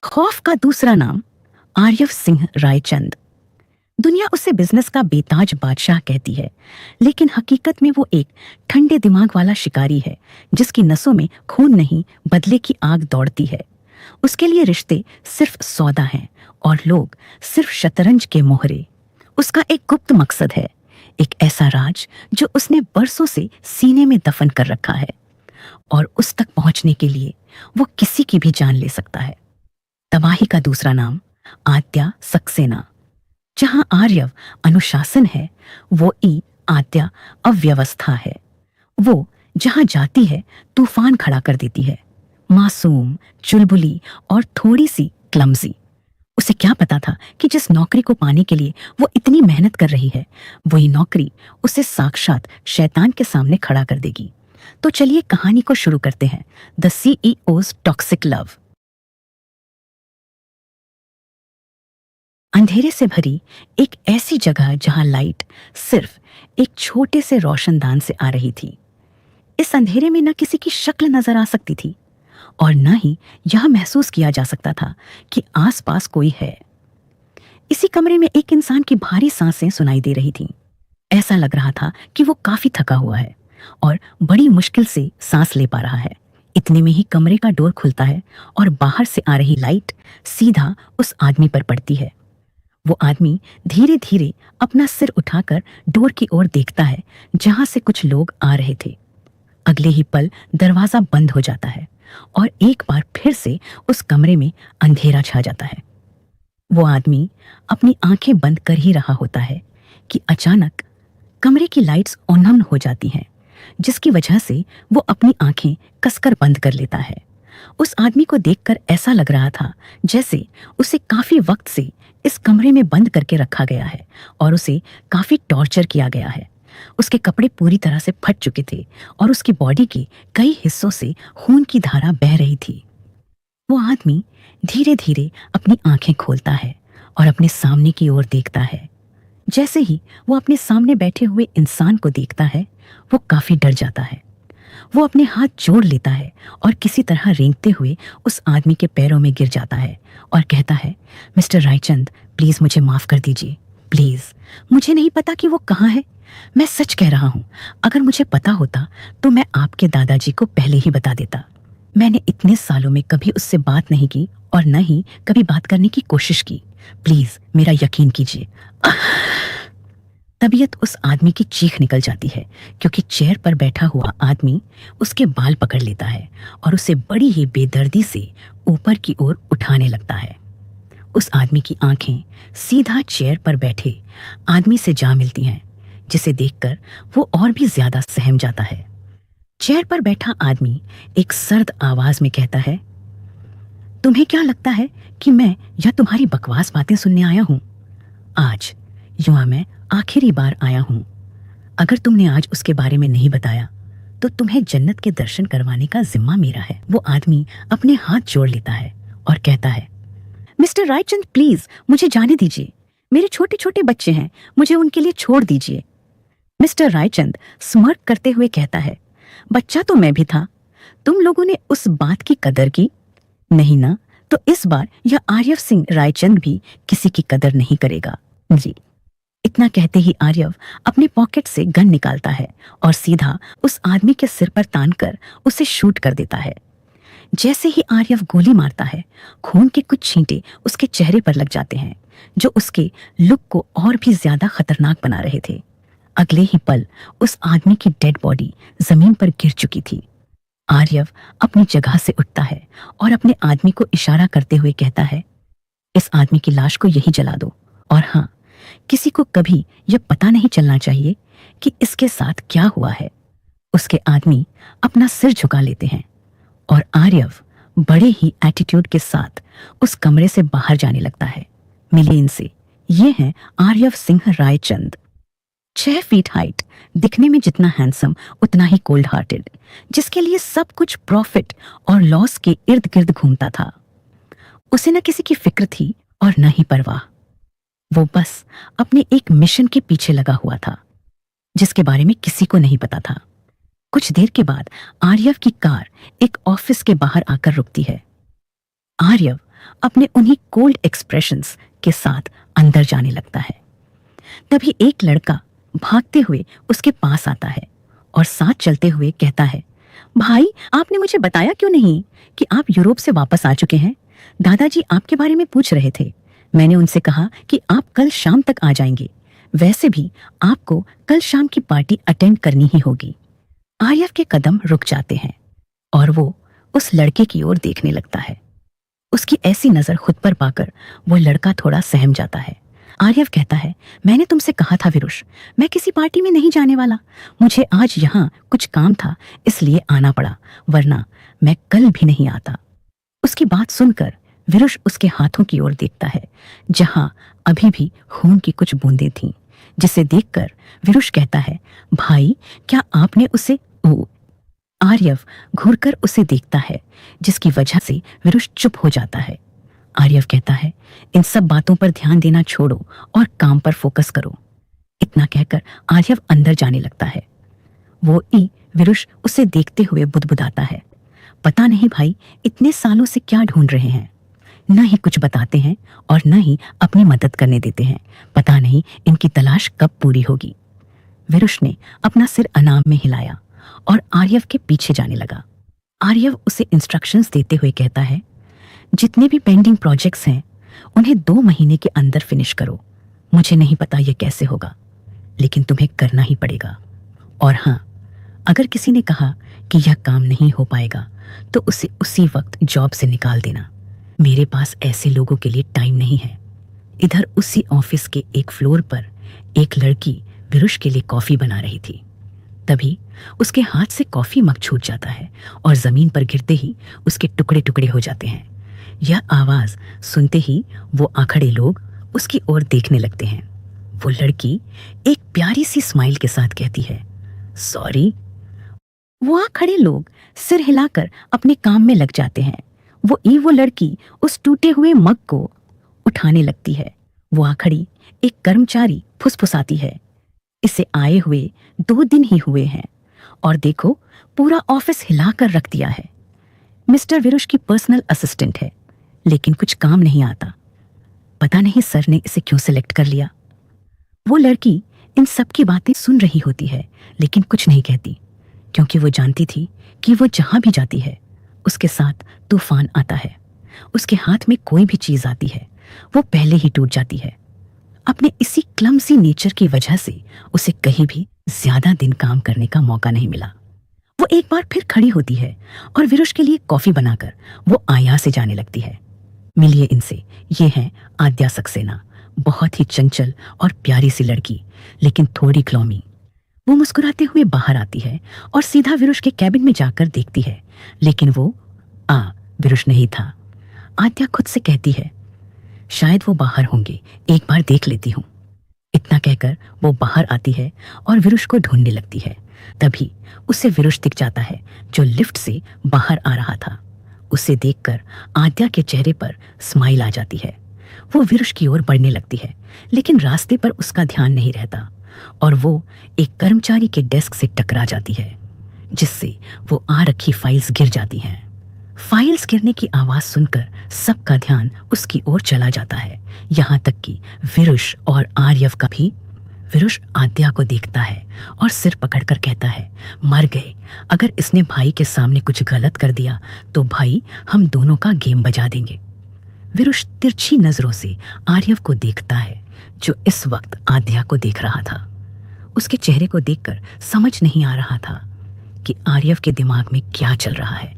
खौफ का दूसरा नाम आर्यव सिंह रायचंद। दुनिया उसे बिजनेस का बेताज बादशाह कहती है, लेकिन हकीकत में वो एक ठंडे दिमाग वाला शिकारी है जिसकी नसों में खून नहीं, बदले की आग दौड़ती है। उसके लिए रिश्ते सिर्फ सौदा हैं और लोग सिर्फ शतरंज के मोहरे। उसका एक गुप्त मकसद है, एक ऐसा राज जो उसने बरसों से सीने में दफन कर रखा है, और उस तक पहुंचने के लिए वो किसी की भी जान ले सकता है। तबाही का दूसरा नाम आद्या सक्सेना। जहां आर्यव अनुशासन है, वो ई आद्या अव्यवस्था है। वो जहां जाती है तूफान खड़ा कर देती है। मासूम, चुलबुली और थोड़ी सी क्लमजी। उसे क्या पता था कि जिस नौकरी को पाने के लिए वो इतनी मेहनत कर रही है, वही नौकरी उसे साक्षात शैतान के सामने खड़ा कर देगी। तो चलिए कहानी को शुरू करते हैं। The CEOs toxic love. अंधेरे से भरी एक ऐसी जगह जहां लाइट सिर्फ एक छोटे से रोशनदान से आ रही थी। इस अंधेरे में न किसी की शक्ल नजर आ सकती थी और न ही यह महसूस किया जा सकता था कि आसपास कोई है। इसी कमरे में एक इंसान की भारी सांसें सुनाई दे रही थीं। ऐसा लग रहा था कि वो काफी थका हुआ है और बड़ी मुश्किल से सांस ले पा रहा है। इतने में ही कमरे का डोर खुलता है और बाहर से आ रही लाइट सीधा उस आदमी पर पड़ती है। वो आदमी धीरे धीरे अपना सिर उठाकर डोर की ओर देखता है जहां से कुछ लोग आ रहे थे। अगले ही पल दरवाजा बंद हो जाता है और एक बार फिर से उस कमरे में अंधेरा छा जाता है। वो आदमी अपनी आंखें बंद कर ही रहा होता है कि अचानक कमरे की लाइट्स ऑन हो जाती हैं, जिसकी वजह से वो अपनी आंखें कसकर बंद कर लेता है। उस आदमी को देखकर ऐसा लग रहा था जैसे उसे काफी वक्त से इस कमरे में बंद करके रखा गया है और उसे काफी टॉर्चर किया गया है। उसके कपड़े पूरी तरह से फट चुके थे और उसकी बॉडी के कई हिस्सों से खून की धारा बह रही थी। वो आदमी धीरे धीरे अपनी आंखें खोलता है और अपने सामने की ओर देखता है। जैसे ही वो अपने सामने बैठे हुए इंसान को देखता है, वो काफी डर जाता है। वो अपने हाथ जोड़ लेता है और किसी तरह रेंगते हुए उस आदमी के पैरों में गिर जाता है और कहता है, मिस्टर रायचंद, प्लीज मुझे माफ कर दीजिए, प्लीज। मुझे नहीं पता कि वो कहाँ है। मैं सच कह रहा हूँ, अगर मुझे पता होता तो मैं आपके दादाजी को पहले ही बता देता। मैंने इतने सालों में कभी उससे बात नहीं की और न ही कभी बात करने की कोशिश की। प्लीज मेरा यकीन कीजिए। तबीयत उस आदमी की चीख निकल जाती है क्योंकि चेयर पर बैठा हुआ आदमी उसके बाल पकड़ लेता है और उसे बड़ी ही बेदर्दी से ऊपर की ओर उठाने लगता है। उस आदमी की आंखें सीधा चेयर पर बैठे आदमी से जा मिलती हैं, जिसे देखकर वो और भी ज्यादा सहम जाता है। चेयर पर बैठा आदमी एक सर्द आवाज में कहता है, तुम्हें क्या लगता है कि मैं यह तुम्हारी बकवास बातें सुनने आया हूं? आज युवा मैं आखिरी बार आया हूं। अगर तुमने आज उसके बारे में नहीं बताया तो तुम्हें जन्नत के दर्शन करवाने का जिम्मा मेरा है। वो आदमी अपने हाथ जोड़ लेता है और कहता है, मिस्टर रायचंद, प्लीज मुझे जाने दीजिए। मेरे छोटे छोटे बच्चे हैं, मुझे उनके लिए छोड़ दीजिए। मिस्टर रायचंद स्मर्क करते हुए कहता है, बच्चा तो मैं भी था। तुम लोगों ने उस बात की कदर की नहीं ना? तो इस बार यह आर्यव सिंह रायचंद भी किसी की कदर नहीं करेगा जी। इतना कहते ही आर्यव अपने पॉकेट से गन निकालता है और सीधा उस आदमी के सिर पर तानकर उसे शूट कर देता है। जैसे ही आर्यव गोली मारता है, खून के कुछ छींटे उसके चेहरे पर लग जाते हैं, जो उसके लुक को और भी ज्यादा खतरनाक बना रहे थे। अगले ही पल उस आदमी की डेड बॉडी जमीन पर गिर चुकी थी। आर्यव अपनी जगह से उठता है और अपने आदमी को इशारा करते हुए कहता है, इस आदमी की लाश को यही जला दो। और हाँ, किसी को कभी यह पता नहीं चलना चाहिए कि इसके साथ क्या हुआ है। उसके आदमी अपना सिर झुका लेते हैं और आर्यव बड़े ही एटीट्यूड के साथ उस कमरे से बाहर जाने लगता है। मिलिए इनसे, ये हैं आर्यव सिंह रायचंद। 6 फीट हाइट, दिखने में जितना हैंडसम उतना ही कोल्ड हार्टेड, जिसके लिए सब कुछ प्रॉफिट और लॉस के इर्द गिर्द घूमता था। उसे न किसी की फिक्र थी और न ही परवाह। वो बस अपने एक मिशन के पीछे लगा हुआ था, जिसके बारे में किसी को नहीं पता था। कुछ देर के बाद आर्यव की कार एक ऑफिस के बाहर आकर रुकती है। आर्यव अपने उन्हीं कोल्ड एक्सप्रेशंस के साथ अंदर जाने लगता है। तभी एक लड़का भागते हुए उसके पास आता है और साथ चलते हुए कहता है, भाई आपने मुझे बताया क्यों नहीं कि आप यूरोप से वापस आ चुके हैं? दादाजी आपके बारे में पूछ रहे थे। मैंने उनसे कहा कि आप कल शाम तक आ जाएंगे। वैसे भी आपको कल शाम की पार्टी अटेंड करनी ही होगी। आर्यव के कदम रुक जाते हैं और वो उस लड़के की ओर देखने लगता है। उसकी ऐसी नजर खुद पर पाकर वो लड़का थोड़ा सहम जाता है। आर्यव कहता है, मैंने तुमसे कहा था विरुष, मैं किसी पार्टी में नहीं जाने वाला। मुझे आज यहाँ कुछ काम था इसलिए आना पड़ा, वरना मैं कल भी नहीं आता। उसकी बात सुनकर विरुष उसके हाथों की ओर देखता है जहां अभी भी खून की कुछ बूंदें थीं, जिसे देखकर विरुष कहता है, भाई क्या आपने उसे आर्यव घूरकर उसे देखता है, जिसकी वजह से विरुष चुप हो जाता है। आर्यव कहता है, इन सब बातों पर ध्यान देना छोड़ो और काम पर फोकस करो। इतना कहकर आर्यव अंदर जाने लगता है। विरुष उसे देखते हुए बुदबुदाता है, पता नहीं भाई इतने सालों से क्या ढूंढ रहे हैं। न ही कुछ बताते हैं और न ही अपनी मदद करने देते हैं। पता नहीं इनकी तलाश कब पूरी होगी। विरुष ने अपना सिर अनाम में हिलाया और आर्यव के पीछे जाने लगा। आर्यव उसे इंस्ट्रक्शंस देते हुए कहता है, जितने भी पेंडिंग प्रोजेक्ट्स हैं उन्हें 2 महीने के अंदर फिनिश करो। मुझे नहीं पता यह कैसे होगा, लेकिन तुम्हें करना ही पड़ेगा। और हाँ, अगर किसी ने कहा कि यह काम नहीं हो पाएगा तो उसे उसी वक्त जॉब से निकाल देना। मेरे पास ऐसे लोगों के लिए टाइम नहीं है। इधर उसी ऑफिस के एक फ्लोर पर एक लड़की विरुष के लिए कॉफी बना रही थी। तभी उसके हाथ से कॉफी मग छूट जाता है और जमीन पर गिरते ही उसके टुकड़े टुकड़े हो जाते हैं। यह आवाज सुनते ही वो आखड़े लोग उसकी ओर देखने लगते हैं। वो लड़की एक प्यारी सी स्माइल के साथ कहती है, सॉरी। वो खड़े लोग सिर हिलाकर अपने काम में लग जाते हैं। वो लड़की उस टूटे हुए मग को उठाने लगती है। वो आखड़ी एक कर्मचारी फुसफुसाती है, इसे आए हुए 2 दिन ही हुए हैं और देखो पूरा ऑफिस हिलाकर रख दिया है। मिस्टर विरुष की पर्सनल असिस्टेंट है, लेकिन कुछ काम नहीं आता। पता नहीं सर ने इसे क्यों सिलेक्ट कर लिया। वो लड़की इन सब की बातें सुन रही होती है, लेकिन कुछ नहीं कहती, क्योंकि वो जानती थी कि वो जहां भी जाती है उसके साथ तूफान आता है। उसके हाथ में कोई भी चीज आती है वो पहले ही टूट जाती है। अपने इसी क्लमसी नेचर की वजह से उसे कहीं भी ज्यादा दिन काम करने का मौका नहीं मिला। वो एक बार फिर खड़ी होती है और विरुष के लिए कॉफी बनाकर वो आया से जाने लगती है। मिलिए इनसे, ये है आद्या सक्सेना, बहुत ही चंचल और प्यारी सी लड़की, लेकिन थोड़ी क्लौमी। वो मुस्कुराते हुए बाहर आती है और सीधा विरुष के कैबिन में जाकर देखती है, लेकिन वो विरुष नहीं था। आद्या खुद से कहती है, शायद वो बाहर होंगे, एक बार देख लेती हूँ। इतना कहकर वो बाहर आती है और विरुष को ढूंढने लगती है। तभी उसे विरुष दिख जाता है जो लिफ्ट से बाहर आ रहा था। उसे देखकर आद्या के चेहरे पर स्माइल आ जाती है। वो विरुष की ओर बढ़ने लगती है, लेकिन रास्ते पर उसका ध्यान नहीं रहता और वो एक कर्मचारी के डेस्क से टकरा जाती है, जिससे वो आ रखी फाइल्स गिर जाती हैं। फाइल्स गिरने की आवाज सुनकर सबका ध्यान उसकी ओर चला जाता है, यहाँ तक कि विरुष और आर्यव का भी। विरुष आद्या को देखता है और सिर पकड़कर कहता है, मर गए। अगर इसने भाई के सामने कुछ गलत कर दिया तो भाई हम दोनों का गेम बजा देंगे। विरुष तिरछी नजरों से आर्यव को देखता है, जो इस वक्त आद्या को देख रहा था। उसके चेहरे को देखकर समझ नहीं आ रहा था कि आर्यव के दिमाग में क्या चल रहा है।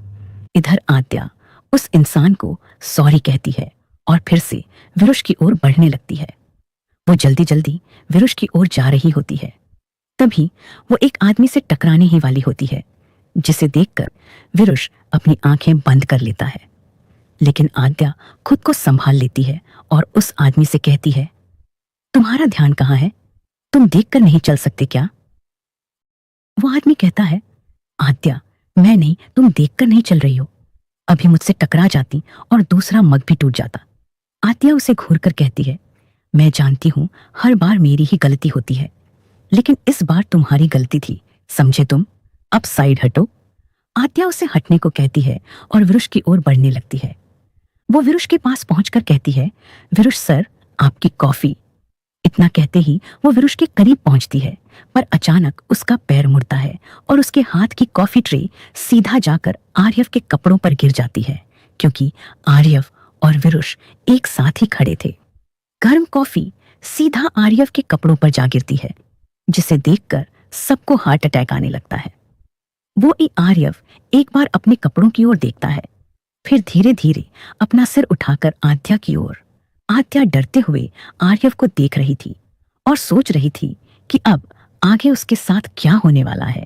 इधर आद्या उस इंसान को सॉरी कहती है और फिर से विरुष की ओर बढ़ने लगती है। वो जल्दी जल्दी विरुष की ओर जा रही होती है। तभी वो एक आदमी से टकराने ही वाली होती है, जिसे देखकर विरुष अपनी आंखें बंद कर लेता है। लेकिन आद्या खुद को संभाल लेती है और उस आदमी से कहती है, तुम्हारा ध्यान कहाँ है? तुम देखकर नहीं चल सकते क्या? वो आदमी कहता है, आद्या मैं नहीं, तुम देखकर नहीं चल रही हो। अभी मुझसे टकरा जाती और दूसरा मग भी टूट जाता। आद्या उसे घूरकर कहती है, मैं जानती हूं हर बार मेरी ही गलती होती है, लेकिन इस बार तुम्हारी गलती थी, समझे तुम? अब साइड हटो। आद्या उसे हटने को कहती है और विरुष की ओर बढ़ने लगती है। वो विरुष के पास पहुंचकर कहती है, विरुष सर, आपकी कॉफी। इतना कहते ही वो विरुष के करीब पहुंचती है, पर अचानक उसका पैर मुड़ता है और उसके हाथ की कॉफी ट्रे सीधा जाकर आर्यव के कपड़ों पर गिर जाती है, क्योंकि आर्यव और विरुष एक साथ ही खड़े थे। गर्म कॉफी सीधा आर्यव के कपड़ों पर जा गिरती है, जिसे देखकर सबको हार्ट अटैक आने लगता है। वो आर्यव एक बार अपने कपड़ों की ओर देखता है, फिर धीरे धीरे अपना सिर उठाकर आद्या की ओर। आद्या डरते हुए आर्यव को देख रही थी और सोच रही थी कि अब आगे उसके साथ क्या होने वाला है।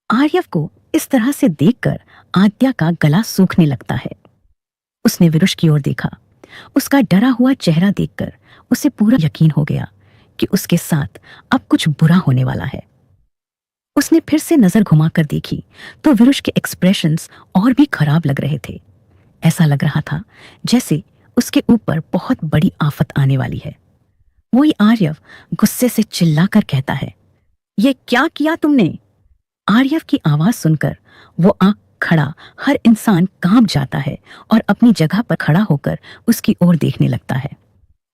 आर्यव को इस तरह से देखकर आद्या का गला सूखने लगता है। उसने विरुष की ओर देखा। उसका डरा हुआ चेहरा देखकर उसे पूरा यकीन हो गया कि उसके साथ अब कुछ बुरा होने वाला है। उसने फिर से नजर घुमाकर देखी तो विरुष के एक्सप्रेशंस और भी खराब लग रहे थे। ऐसा लग रहा था जैसे उसके ऊपर बहुत बड़ी आफत आने वाली है। वही आर्यव गुस्से से चिल्लाकर कहता है, ये क्या किया तुमने? आर्यव की आवाज सुनकर वो आंख खड़ा हर इंसान कांप जाता है और अपनी जगह पर खड़ा होकर उसकी ओर देखने लगता है।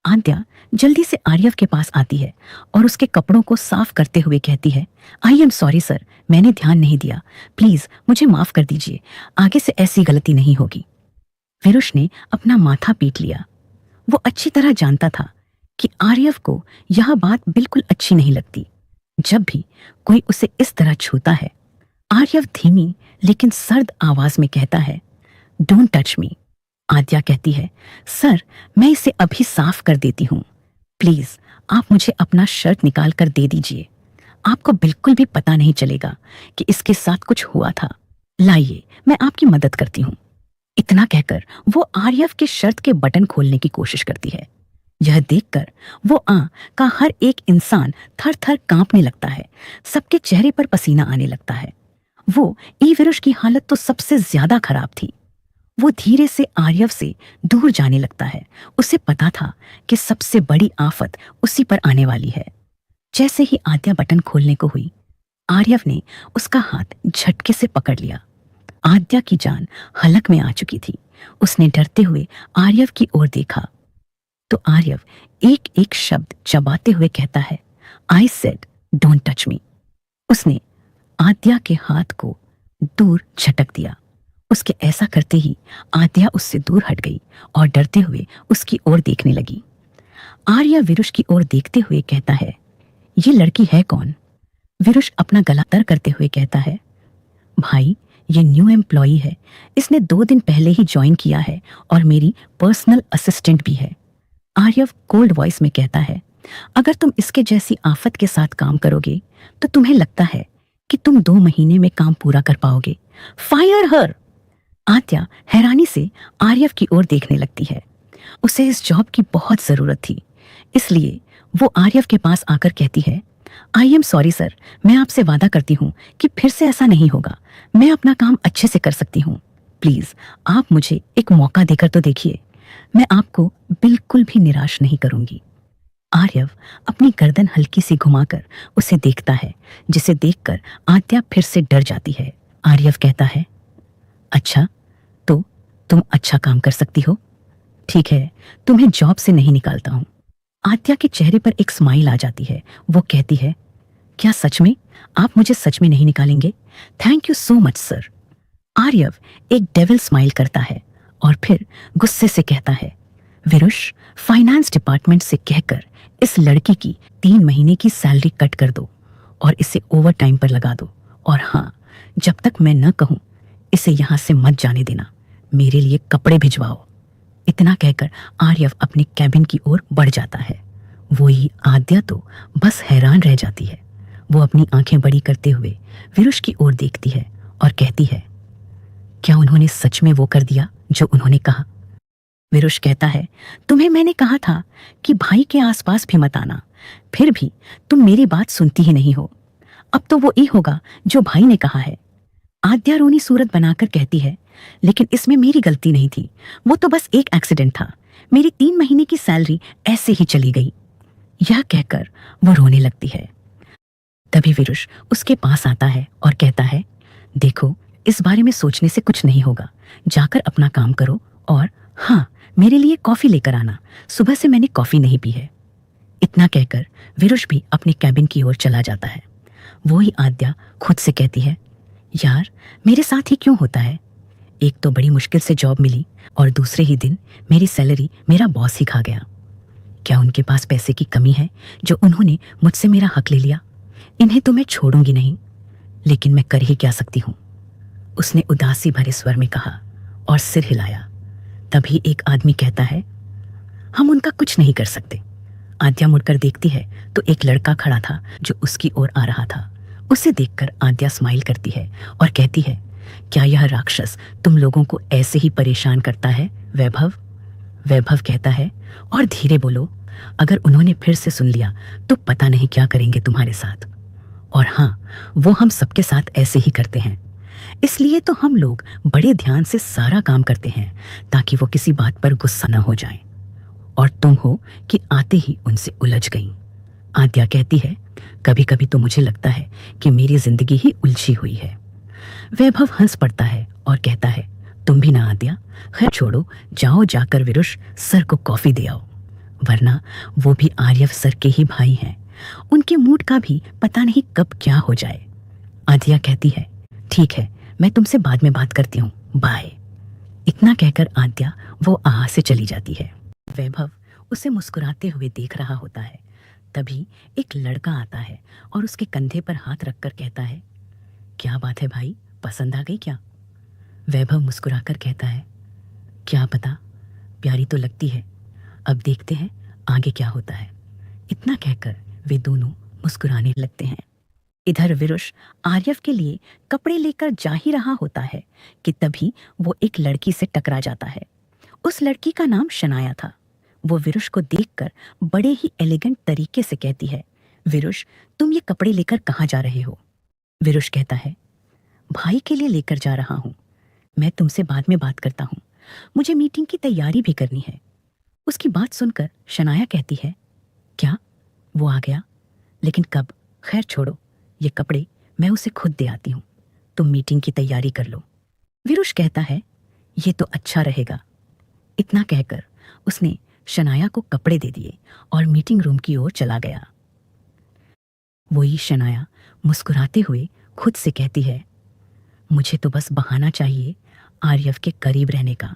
आद्या जल्दी से आर्यव के पास आती है और उसके कपड़ों को साफ करते हुए कहती है, आई एम सॉरी सर, मैंने ध्यान नहीं दिया, प्लीज मुझे माफ कर दीजिए, आगे से ऐसी गलती नहीं होगी। विरुष ने अपना माथा पीट लिया। वो अच्छी तरह जानता था कि आर्यव को यह बात बिल्कुल अच्छी नहीं लगती। जब भी कोई उसे इस तरह छूता है, आर्यव धीमी लेकिन सर्द आवाज में कहता है, डोंट टच मी। आद्या कहती है, सर मैं इसे अभी साफ कर देती हूँ, प्लीज आप मुझे अपना शर्ट निकाल कर दे दीजिए, आपको बिल्कुल भी पता नहीं चलेगा कि इसके साथ कुछ हुआ था, लाइए मैं आपकी मदद करती हूँ। इतना कहकर वो आर्यव के शर्ट के बटन खोलने की कोशिश करती है। यह देखकर वो का हर एक इंसान थर थर कांपने लगता है। सबके चेहरे पर पसीना आने लगता है। वो विरुष की हालत तो सबसे ज्यादा खराब थी। वो धीरे से आर्यव से दूर जाने लगता है। उसे पता था कि सबसे बड़ी आफत उसी पर आने वाली है। जैसे ही आद्या बटन खोलने को हुई, आर्यव ने उसका हाथ झटके से पकड़ लिया। आद्या की जान हलक में आ चुकी थी। उसने डरते हुए आर्यव की ओर देखा तो आर्यव एक एक शब्द चबाते हुए कहता है, I said don't touch me. उसने आद्या के हाथ को दूर झटक दिया। उसके ऐसा करते ही आद्या उससे दूर हट गई और डरते हुए उसकी ओर देखने लगी। आर्या विरुष की ओर देखते हुए कहता है, ये लड़की है कौन? विरुष अपना गला तर करते हुए कहता है, भाई ये न्यू एम्प्लॉई है, इसने 2 दिन पहले ही ज्वाइन किया है और मेरी पर्सनल असिस्टेंट भी है। आर्यव कोल्ड वॉइस में कहता है, अगर तुम इसके जैसी आफत के साथ काम करोगे तो तुम्हें लगता है कि तुम 2 महीने में काम पूरा कर पाओगे? फायर हर। आद्या हैरानी से आर्यव की ओर देखने लगती है। उसे इस जॉब की बहुत जरूरत थी, इसलिए वो आर्यव के पास आकर कहती है, आई एम सॉरी सर, मैं आपसे वादा करती हूँ कि फिर से ऐसा नहीं होगा। मैं अपना काम अच्छे से कर सकती हूँ, प्लीज आप मुझे एक मौका देकर तो देखिए, मैं आपको बिल्कुल भी निराश नहीं करूंगी। आर्यव अपनी गर्दन हल्की सी घुमाकर उसे देखता है, जिसे देखकर आद्या फिर से डर जाती है। आर्यव कहता है, अच्छा तो तुम अच्छा काम कर सकती हो, ठीक है, तुम्हें जॉब से नहीं निकालता हूं। आद्या के चेहरे पर एक स्माइल आ जाती है। वो कहती है, क्या सच में आप मुझे सच में नहीं निकालेंगे? Thank you so much sir. Aaryav एक डेविल स्माइल करता है और फिर गुस्से से कहता है, विरुष, फाइनेंस डिपार्टमेंट से कहकर इस लड़की की 3 महीने की सैलरी कट कर दो और इसे ओवर टाइम पर लगा दो, और हाँ, जब तक मैं न कहूं इसे यहां से मत जाने देना, मेरे लिए कपड़े भिजवाओ। इतना कहकर आर्यव अपने कैबिन की ओर बढ़ जाता है। वही आद्या तो बस हैरान रह जाती है। वो अपनी आंखें बड़ी करते हुए विरुष की ओर देखती है और कहती है, क्या उन्होंने सच में वो कर दिया जो उन्होंने कहा? विरुष कहता है, तुम्हें मैंने कहा था कि भाई के आसपास भी मत आना, फिर भी तुम मेरी बात सुनती ही नहीं हो। अब तो वो ही होगा जो भाई ने कहा है। आद्या रोनी सूरत बनाकर कहती है, लेकिन इसमें मेरी गलती नहीं थी, वो तो बस एक एक्सीडेंट था, मेरी 3 महीने की सैलरी ऐसे ही चली गई। यह कहकर वो रोने लगती है। तभी विरुष उसके पास आता है और कहता है, देखो, इस बारे में सोचने से कुछ नहीं होगा, जाकर अपना काम करो, और हाँ, मेरे लिए कॉफ़ी लेकर आना, सुबह से मैंने कॉफ़ी नहीं पी है। इतना कहकर विरुष भी अपने कैबिन की ओर चला जाता है। वो ही आद्या खुद से कहती है, यार मेरे साथ ही क्यों होता है? एक तो बड़ी मुश्किल से जॉब मिली और दूसरे ही दिन मेरी सैलरी मेरा बॉस ही खा गया। क्या उनके पास पैसे की कमी है जो उन्होंने मुझसे मेरा हक ले लिया? इन्हें तो मैं छोड़ूंगी नहीं, लेकिन मैं कर ही क्या सकती हूँ, उसने उदासी भरे स्वर में कहा और सिर हिलाया। तभी एक आदमी कहता है, हम उनका कुछ नहीं कर सकते। आद्या मुड़कर देखती है तो एक लड़का खड़ा था जो उसकी ओर आ रहा था। उसे देखकर आद्या स्माइल करती है और कहती है, क्या यह राक्षस तुम लोगों को ऐसे ही परेशान करता है वैभव? वैभव कहता है, और धीरे बोलो, अगर उन्होंने फिर से सुन लिया तो पता नहीं क्या करेंगे तुम्हारे साथ। और हाँ, वो हम सबके साथ ऐसे ही करते हैं, इसलिए तो हम लोग बड़े ध्यान से सारा काम करते हैं ताकि वो किसी बात पर गुस्सा न हो जाए। और तुम हो कि आते ही उनसे उलझ गई। आद्या कहती है, कभी कभी तो मुझे लगता है कि मेरी जिंदगी ही उलझी हुई है। वैभव हंस पड़ता है और कहता है, तुम भी ना आद्या, खैर छोड़ो, जाओ जाकर विरुष सर को कॉफी दे आओ, वरना वो भी आर्यव सर के ही भाई हैं, उनके मूड का भी पता नहीं कब क्या हो जाए। आद्या कहती है, ठीक है, मैं तुमसे बाद में बात करती हूँ, बाय। इतना कहकर आद्या वो आहा से चली जाती है। वैभव उसे मुस्कुराते हुए देख रहा होता है। तभी एक लड़का आता है और उसके कंधे पर हाथ रखकर कहता है, क्या बात है भाई, पसंद आ गई क्या? वैभव मुस्कुराकर कहता है, क्या पता, प्यारी तो लगती है, अब देखते हैं आगे क्या होता है। इतना कहकर वे दोनों मुस्कुराने लगते हैं। इधर विरुष आर्यव के लिए कपड़े लेकर जा ही रहा होता है कि तभी वो एक लड़की से टकरा जाता है। उस लड़की का नाम शनाया था। वो विरुष को देखकर बड़े ही एलिगेंट तरीके से कहती है, विरुष, तुम ये कपड़े लेकर कहाँ जा रहे हो? विरुष कहता है, भाई के लिए लेकर जा रहा हूँ, मैं तुमसे बाद में बात करता हूँ, मुझे मीटिंग की तैयारी भी करनी है। उसकी बात सुनकर शनाया कहती है, क्या वो आ गया? लेकिन कब? खैर छोड़ो, ये कपड़े मैं उसे खुद दे आती हूँ, तुम मीटिंग की तैयारी कर लो। विरुष कहता है, ये तो अच्छा रहेगा। इतना कहकर उसने शनाया को कपड़े दे दिए और मीटिंग रूम की ओर चला गया। वही शनाया मुस्कुराते हुए खुद से कहती है, मुझे तो बस बहाना चाहिए आर्यव के करीब रहने का।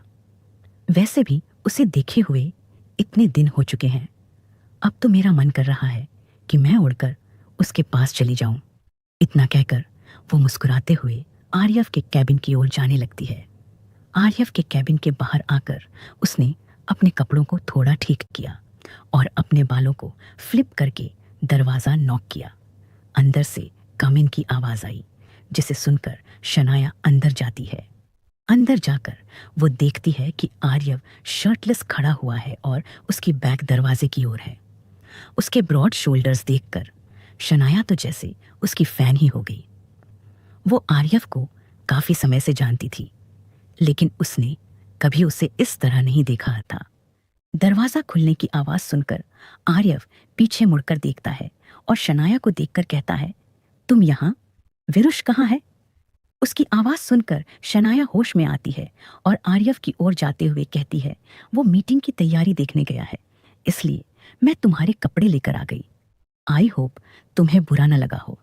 वैसे भी उसे देखे हुए इतने दिन हो चुके हैं, अब तो मेरा मन कर रहा है कि मैं उड़कर उसके पास चली जाऊं। इतना कहकर वो मुस्कुराते हुए आर्यव के कैबिन की ओर जाने लगती है। आर्यव के कैबिन के बाहर आकर उसने अपने कपड़ों को थोड़ा ठीक किया और अपने बालों को फ्लिप करके दरवाज़ा नॉक किया। अंदर से कम इन की आवाज़ आई, जिसे सुनकर शनाया अंदर जाती है। अंदर जाकर वो देखती है कि आर्यव शर्टलेस खड़ा हुआ है और उसकी बैक दरवाजे की ओर है। उसके ब्रॉड शोल्डर्स देखकर शनाया तो जैसे उसकी फैन ही हो गई। वो आर्यव को काफ़ी समय से जानती थी, लेकिन उसने कभी उसे इस तरह नहीं देखा था। दरवाज़ा खुलने की आवाज़ सुनकर आर्यव पीछे मुड़कर देखता है और शनाया को देखकर कहता है, तुम यहाँ? विरुष कहाँ है? उसकी आवाज़ सुनकर शनाया होश में आती है और आर्यव की ओर जाते हुए कहती है, वो मीटिंग की तैयारी देखने गया है, इसलिए मैं तुम्हारे कपड़े लेकर आ गई। आई होप तुम्हें बुरा न लगा हो।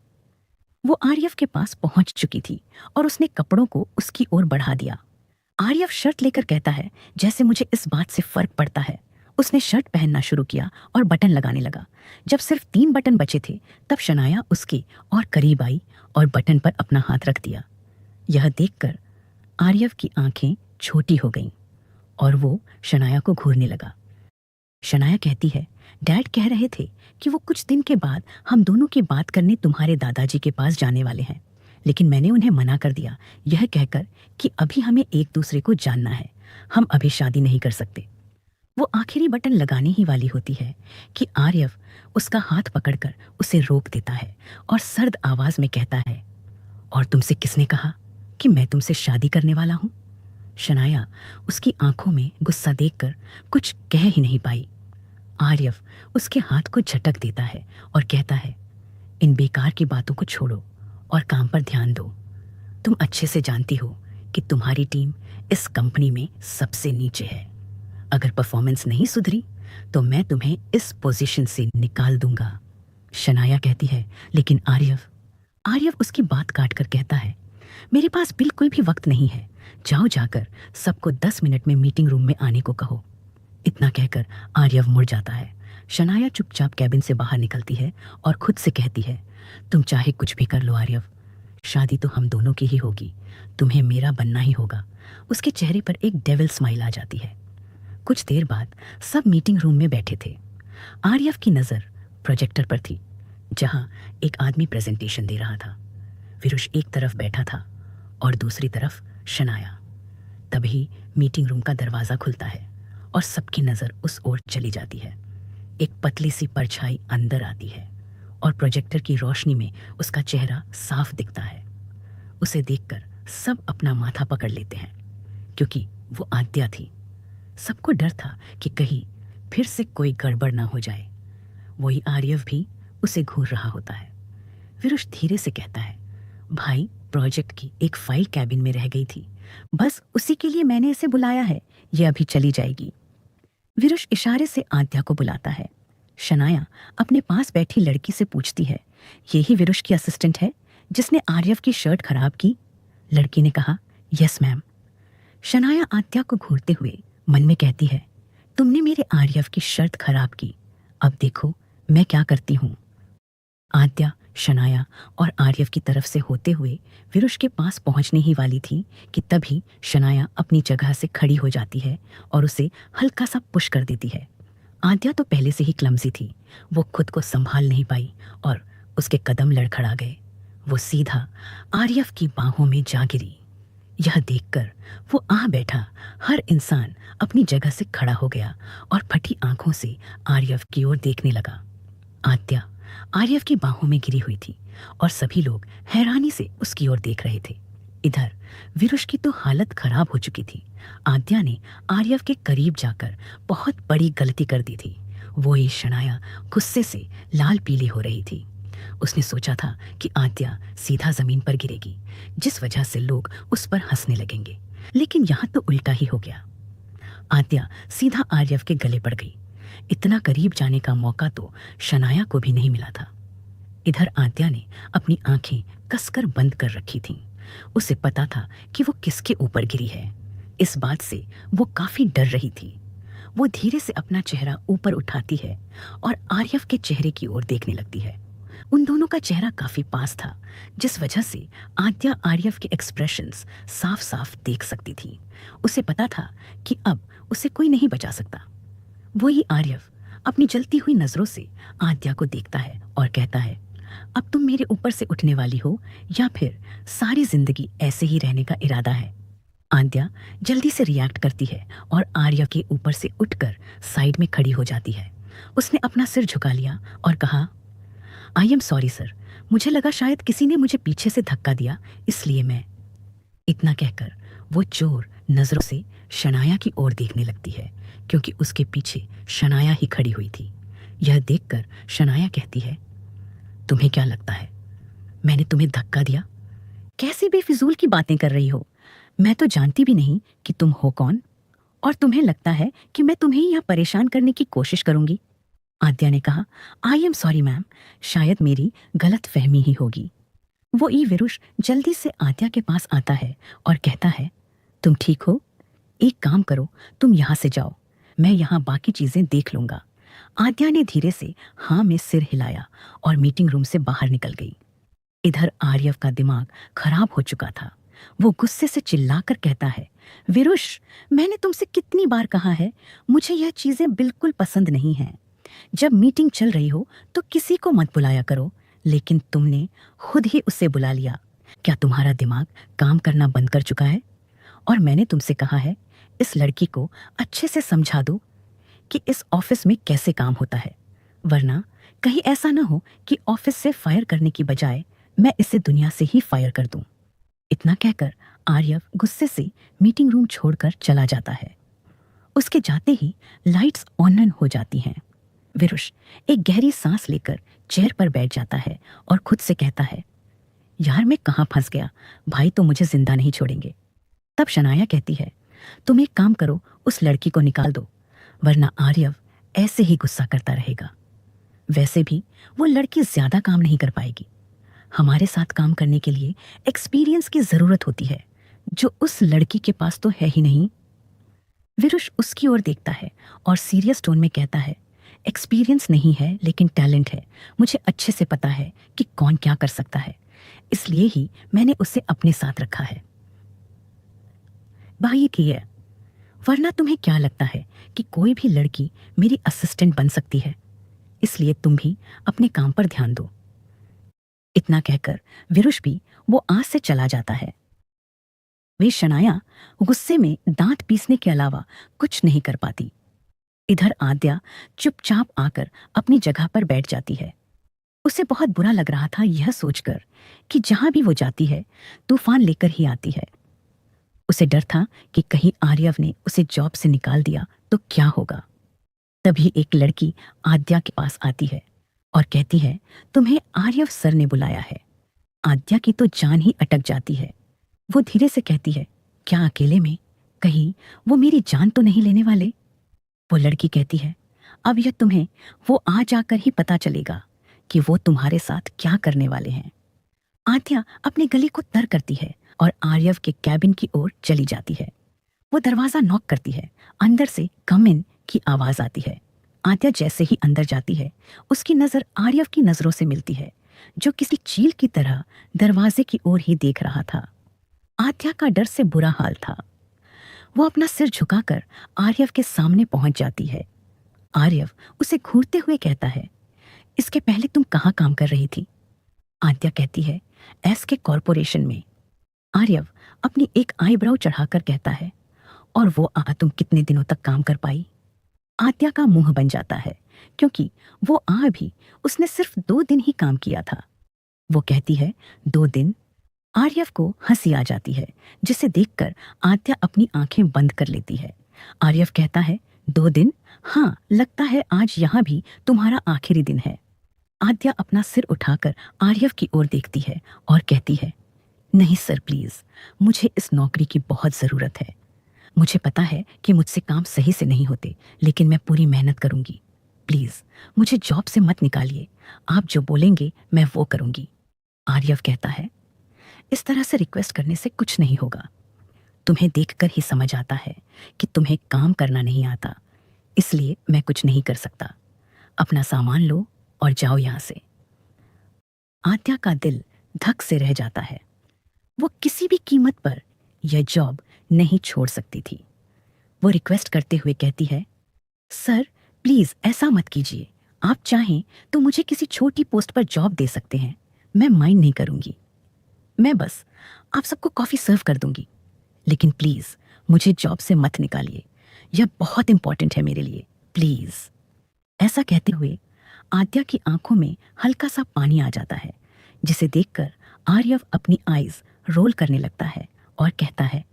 वो आर्यव के पास पहुंच चुकी थी और उसने कपड़ों को उसकी ओर बढ़ा दिया। आर्यव शर्ट लेकर कहता है, जैसे मुझे इस बात से फर्क पड़ता है। उसने शर्ट पहनना शुरू किया और बटन लगाने लगा। जब सिर्फ 3 बटन बचे थे तब शनाया उसके और करीब आई और बटन पर अपना हाथ रख दिया। यह देखकर आर्यव की आंखें छोटी हो गईं और वो शनाया को घूरने लगा। शनाया कहती है, डैड कह रहे थे कि वो कुछ दिन के बाद हम दोनों की बात करने तुम्हारे दादाजी के पास जाने वाले हैं, लेकिन मैंने उन्हें मना कर दिया, यह कहकर कि अभी हमें एक दूसरे को जानना है, हम अभी शादी नहीं कर सकते। वो आखिरी बटन लगाने ही वाली होती है कि आर्यव उसका हाथ पकड़कर उसे रोक देता है और सर्द आवाज में कहता है, और तुमसे किसने कहा कि मैं तुमसे शादी करने वाला हूं? शनाया उसकी आंखों में गुस्सा देखकर कुछ कह ही नहीं पाई। आर्यव उसके हाथ को झटक देता है और कहता है, इन बेकार की बातों को छोड़ो और काम पर ध्यान दो। तुम अच्छे से जानती हो कि तुम्हारी टीम इस कंपनी में सबसे नीचे है। अगर परफॉर्मेंस नहीं सुधरी तो मैं तुम्हें इस पोजीशन से निकाल दूंगा। शनाया कहती है, लेकिन आर्यव। आर्यव उसकी बात काट कर कहता है, मेरे पास बिल्कुल भी वक्त नहीं है, जाओ जाकर सबको 10 मिनट में मीटिंग रूम में आने को कहो। इतना कहकर आर्यव मुड़ जाता है। शनाया चुपचाप कैबिन से बाहर निकलती है और खुद से कहती है, तुम चाहे कुछ भी कर लो आर्यव, शादी तो हम दोनों की ही होगी, तुम्हें मेरा बनना ही होगा। उसके चेहरे पर एक डेविल स्माइल आ जाती है। कुछ देर बाद सब मीटिंग रूम में बैठे थे। आर्यव की नज़र प्रोजेक्टर पर थी, जहां एक आदमी प्रेजेंटेशन दे रहा था। विरुष एक तरफ बैठा था और दूसरी तरफ शनाया। तभी मीटिंग रूम का दरवाज़ा खुलता है और सबकी नज़र उस ओर चली जाती है। एक पतली सी परछाई अंदर आती है और प्रोजेक्टर की रोशनी में उसका चेहरा साफ दिखता है। उसे देखकर सब अपना माथा पकड़ लेते हैं, क्योंकि वो आद्या थी। सबको डर था कि कहीं फिर से कोई गड़बड़ ना हो जाए। वही आर्यव भी उसे घूर रहा होता है। विरुष धीरे से कहता है, भाई, प्रोजेक्ट की एक फाइल कैबिन में रह गई थी, बस उसी के लिए मैंने इसे बुलाया है, ये अभी चली जाएगी। विरुष इशारे से आद्या को बुलाता है। शनाया अपने पास बैठी लड़की से पूछती है, यही विरुष की असिस्टेंट है जिसने आर्यव की शर्ट खराब की? लड़की ने कहा, यस मैम। शनाया आद्या को घूरते हुए मन में कहती है, तुमने मेरे आर्यव की शर्ट खराब की, अब देखो मैं क्या करती हूँ। आद्या, शनाया और आर्यव की तरफ से होते हुए विरुष के पास पहुंचने ही वाली थी कि तभी शनाया अपनी जगह से खड़ी हो जाती है और उसे हल्का सा पुश कर देती है। आद्या तो पहले से ही क्लमजी थी, वो खुद को संभाल नहीं पाई और उसके कदम लड़खड़ा गए। वो सीधा आर्यव की बाहों में जा गिरी। यह देखकर वो आ बैठा हर इंसान अपनी जगह से खड़ा हो गया और फटी आंखों से आर्यव की ओर देखने लगा। आद्या आर्यव की बाहों में गिरी हुई थी और सभी लोग हैरानी से उसकी ओर देख रहे थे। इधर विरुष की तो हालत खराब हो चुकी थी। आद्या ने आर्यव के करीब जाकर बहुत बड़ी गलती कर दी थी। वो ही शनाया गुस्से से लाल पीली हो रही थी। उसने सोचा था कि आद्या सीधा जमीन पर गिरेगी, जिस वजह से लोग उस पर हंसने लगेंगे, लेकिन यहाँ तो उल्टा ही हो गया। आद्या सीधा आर्यव के गले पड़ गई। इतना करीब जाने का मौका तो शनाया को भी नहीं मिला था। इधर आद्या ने अपनी आंखें कसकर बंद कर रखी थीं। उसे पता था कि वो किसके ऊपर गिरी है। इस बात से वो काफी डर रही थी। वो धीरे से अपना चेहरा ऊपर उठाती है और आर्यव के चेहरे की ओर देखने लगती है। उन दोनों का चेहरा काफी पास था, जिस वजह से आद्या आर्यव के एक्सप्रेशंस साफ साफ देख सकती थी। उसे पता था कि अब उसे कोई नहीं बचा सकता। वही आर्यव अपनी जलती हुई नजरों से आद्या को देखता है और कहता है, अब तुम मेरे ऊपर से उठने वाली हो या फिर सारी जिंदगी ऐसे ही रहने का इरादा है? आद्या जल्दी से रिएक्ट करती है और आर्यव के ऊपर से उठकर साइड में खड़ी हो जाती है। उसने अपना सिर झुका लिया और कहा, आई एम सॉरी सर, मुझे लगा शायद किसी ने मुझे पीछे से धक्का दिया, इसलिए मैं। इतना कहकर वो चोर नजरों से शनाया की ओर देखने लगती है, क्योंकि उसके पीछे शनाया ही खड़ी हुई थी। यह देखकर शनाया कहती है, तुम्हें क्या लगता है मैंने तुम्हें धक्का दिया? कैसी बेफिजूल की बातें कर रही हो? मैं तो जानती भी नहीं कि तुम हो कौन, और तुम्हें लगता है कि मैं तुम्हें यहाँ परेशान करने की कोशिश करूंगी? आद्या ने कहा, आई एम सॉरी मैम, शायद मेरी गलत फहमी ही होगी। वो ई विरुष जल्दी से आद्या के पास आता है और कहता है, तुम ठीक हो? एक काम करो, तुम यहाँ से जाओ, मैं यहाँ बाकी चीजें देख लूंगा। आद्या ने धीरे से हाँ में सिर हिलाया और मीटिंग रूम से बाहर निकल गई। इधर आर्यव का दिमाग खराब हो चुका था। वो गुस्से से चिल्लाकर कहता है, विरुष, मैंने तुमसे कितनी बार कहा है, मुझे यह चीजें बिल्कुल पसंद नहीं हैं। जब मीटिंग चल रही हो तो किसी को मत बुलाया करो, लेकिन तुमने खुद ही उसे बुला लिया। क्या तुम्हारा दिमाग काम करना बंद कर चुका है? और मैंने तुमसे कहा है, इस लड़की को अच्छे से समझा दो कि इस ऑफिस में कैसे काम होता है, वरना कहीं ऐसा ना हो कि ऑफिस से फायर करने की बजाय मैं इसे दुनिया से ही फायर कर दूं। इतना कहकर आर्यव गुस्से से मीटिंग रूम छोड़कर चला जाता है। उसके जाते ही लाइट्स ऑन हो जाती हैं। विरुष एक गहरी सांस लेकर चेयर पर बैठ जाता है और खुद से कहता है, यार मैं कहाँ फंस गया, भाई तो मुझे जिंदा नहीं छोड़ेंगे। तब शनाया कहती है, तुम एक काम करो, उस लड़की को निकाल दो, वरना आर्यव ऐसे ही गुस्सा करता रहेगा। वैसे भी वो लड़की ज्यादा काम नहीं कर पाएगी। हमारे साथ काम करने के लिए एक्सपीरियंस की जरूरत होती है, जो उस लड़की के पास तो है ही नहीं। विरुष उसकी ओर देखता है और सीरियस टोन में कहता है, एक्सपीरियंस नहीं है लेकिन टैलेंट है। मुझे अच्छे से पता है कि कौन क्या कर सकता है, इसलिए ही मैंने उसे अपने साथ रखा है। बाह्य की है, वरना तुम्हें क्या लगता है कि कोई भी लड़की मेरी असिस्टेंट बन सकती है? इसलिए तुम भी अपने काम पर ध्यान दो। इतना कहकर विरुष भी वो आस से चला जाता है। वे शनाया गुस्से में दांत पीसने के अलावा कुछ नहीं कर पाती। इधर आद्या चुपचाप आकर अपनी जगह पर बैठ जाती है। उसे बहुत बुरा लग रहा था यह सोचकर कि जहां भी वो जाती है तूफान लेकर ही आती है। उसे डर था कि कहीं आर्यव ने उसे जॉब से निकाल दिया तो क्या होगा। तभी एक लड़की आद्या के पास आती है और कहती है, तुम्हें आर्यव सर ने बुलाया है। आद्या की तो जान ही अटक जाती है। वो धीरे से कहती है, क्या अकेले में? कहीं वो मेरी जान तो नहीं लेने वाले? वो लड़की कहती है, अब यह तुम्हें वो आ जाकर ही पता चलेगा कि वो तुम्हारे साथ क्या करने वाले हैं। आद्या अपने गले को तर करती है और आर्यव के कैबिन की ओर चली जाती है। वो दरवाजा नॉक करती है। अंदर से कम इन की आवाज आती है। आद्या जैसे ही अंदर जाती है, उसकी नजर आर्यव की नजरों से मिलती है, जो किसी चील की तरह दरवाजे की ओर ही देख रहा था। आद्या का डर से बुरा हाल था। वो अपना सिर झुकाकर आर्यव के सामने पहुंच जाती है। आर्यव उसे घूरते हुए कहता है, इसके पहले तुम कहाँ काम कर रही थी? आद्या कहती है, एसके कॉरपोरेशन में। आर्यव अपनी एक आईब्राउ चढ़ाकर कहता है, और वो तुम कितने दिनों तक काम कर पाई? आद्या का मुंह बन जाता है, क्योंकि वो भी उसने सिर्फ 2 दिन ही काम किया था। वो कहती है, 2 दिन? आर्यव को हंसी आ जाती है, जिसे देखकर आद्या अपनी आंखें बंद कर लेती है। आर्यव कहता है, 2 दिन? हाँ, लगता है आज यहाँ भी तुम्हारा आखिरी दिन है। आद्या अपना सिर उठाकर आर्यव की ओर देखती है और कहती है, नहीं सर प्लीज, मुझे इस नौकरी की बहुत जरूरत है। मुझे पता है कि मुझसे काम सही से नहीं होते, लेकिन मैं पूरी मेहनत करूंगी। प्लीज मुझे जॉब से मत निकालिए। आप जो बोलेंगे मैं वो करूंगी। आर्यव कहता है, इस तरह से रिक्वेस्ट करने से कुछ नहीं होगा। तुम्हें देखकर ही समझ आता है कि तुम्हें काम करना नहीं आता, इसलिए मैं कुछ नहीं कर सकता। अपना सामान लो और जाओ यहां से। आद्या का दिल धक से रह जाता है। वो किसी भी कीमत पर यह जॉब नहीं छोड़ सकती थी। वो रिक्वेस्ट करते हुए कहती है, सर प्लीज ऐसा मत कीजिए। आप चाहें तो मुझे किसी छोटी पोस्ट पर जॉब दे सकते हैं। मैं माइंड नहीं करूंगी। मैं बस आप सबको कॉफी सर्व कर दूंगी, लेकिन प्लीज मुझे जॉब से मत निकालिए। यह बहुत इंपॉर्टेंट है मेरे लिए, प्लीज। ऐसा कहते हुए आद्या की आंखों में हल्का सा पानी आ जाता है, जिसे देखकर आर्यव अपनी आईज रोल करने लगता है और कहता है,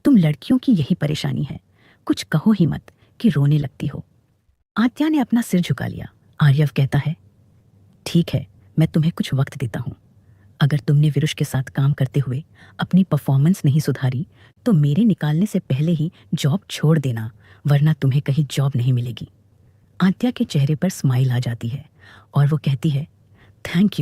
तुम लड़कियों की यही परेशानी है, कुछ कहो ही मत कि रोने लगती हो। आद्या ने अपना सिर झुका लिया। आर्यव कहता है, ठीक है, मैं तुम्हें कुछ वक्त देता हूं। अगर तुमने विरुष के साथ काम करते हुए अपनी परफॉर्मेंस नहीं सुधारी तो मेरे निकालने से पहले ही जॉब छोड़ देना, वरना तुम्हें कहीं जॉब नहीं मिलेगी। आद्या के चेहरे पर स्माइल आ जाती है और वो कहती है, thank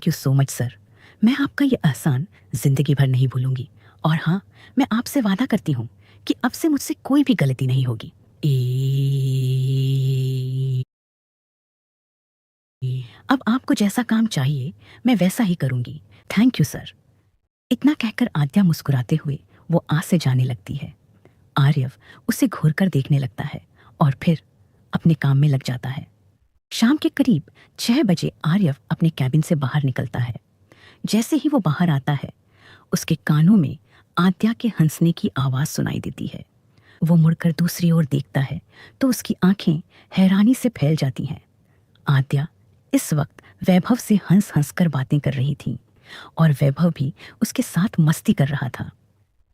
you so much sir. मैं आपका ये एहसान जिंदगी भर नहीं भूलूंगी। और हाँ, मैं आपसे वादा करती हूँ कि अब से मुझसे कोई भी गलती नहीं होगी। अब आपको जैसा काम चाहिए मैं वैसा ही करूंगी। Thank you sir. इतना कहकर आद्या मुस्कुराते हुए वो आस से जाने लगती है। आर्यव उसे घूर कर देखने लगता है और फिर अपने काम में लग जाता है। शाम के करीब 6 बजे आर्यव अपने कैबिन से बाहर निकलता है। जैसे ही वो बाहर आता है, उसके कानों में आद्या के हंसने की आवाज सुनाई देती है। वो मुड़कर दूसरी ओर देखता है तो उसकी आंखें हैरानी से फैल जाती हैं। आद्या इस वक्त वैभव से हंस हंस कर बातें कर रही थी और वैभव भी उसके साथ मस्ती कर रहा था।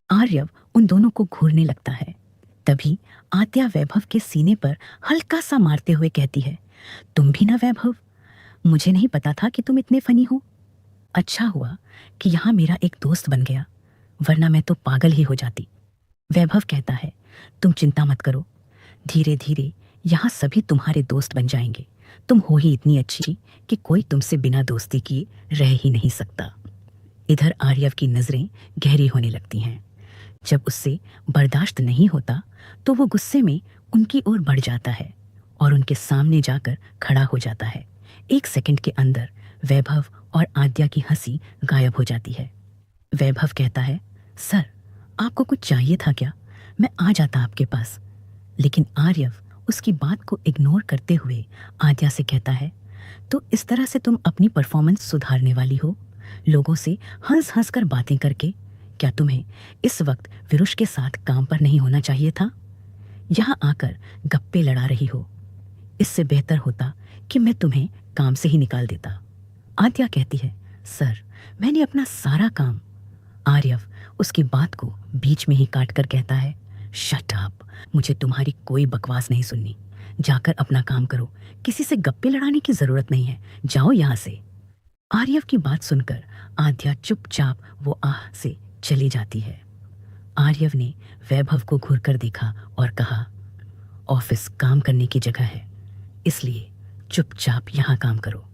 आर्यव उन दोनों को घूरने लगता है। तभी आद्या वैभव के सीने पर हल्का सा मारते हुए कहती है, तुम भी ना वैभव? मुझे नहीं पता था कि तुम इतने फनी हो। अच्छा हुआ कि यहाँ मेरा एक दोस्त बन गया, वरना मैं तो पागल ही हो जाती। वैभव कहता है, तुम चिंता मत करो, धीरे धीरे यहाँ सभी तुम्हारे दोस्त बन जाएंगे। तुम हो ही इतनी अच्छी कि कोई तुमसे बिना दोस्ती किए रह ही नहीं सकता। इधर आर्यव की नज़रें गहरी होने लगती हैं। जब उससे बर्दाश्त नहीं होता तो वो गुस्से में उनकी ओर बढ़ जाता है और उनके सामने जाकर खड़ा हो जाता है। 1 सेकंड के अंदर वैभव और आद्या की हंसी गायब हो जाती है। वैभव कहता है, सर आपको कुछ चाहिए था क्या? मैं आ जाता आपके पास। लेकिन आर्यव उसकी बात को इग्नोर करते हुए आद्या से कहता है, तो इस तरह से तुम अपनी परफॉर्मेंस सुधारने वाली हो, लोगों से हंस हंस कर बातें करके? क्या तुम्हें इस वक्त विरुष के साथ काम पर नहीं होना चाहिए था? यहाँ आकर गप्पे लड़ा रही हो। इससे बेहतर होता कि मैं तुम्हें काम से ही निकाल देता। आद्या कहती है, सर मैंने अपना सारा काम। आर्यव उसकी बात को बीच में ही काट कर कहता है, शट अप, मुझे तुम्हारी कोई बकवास नहीं सुननी। जाकर अपना काम करो, किसी से गप्पे लड़ाने की जरूरत नहीं है, जाओ यहाँ से। आर्यव की बात सुनकर आद्या चुपचाप वो आह से चली जाती है। आर्यव ने वैभव को घूरकर देखा और कहा, ऑफिस काम करने की जगह है, इसलिए चुपचाप यहाँ काम करो।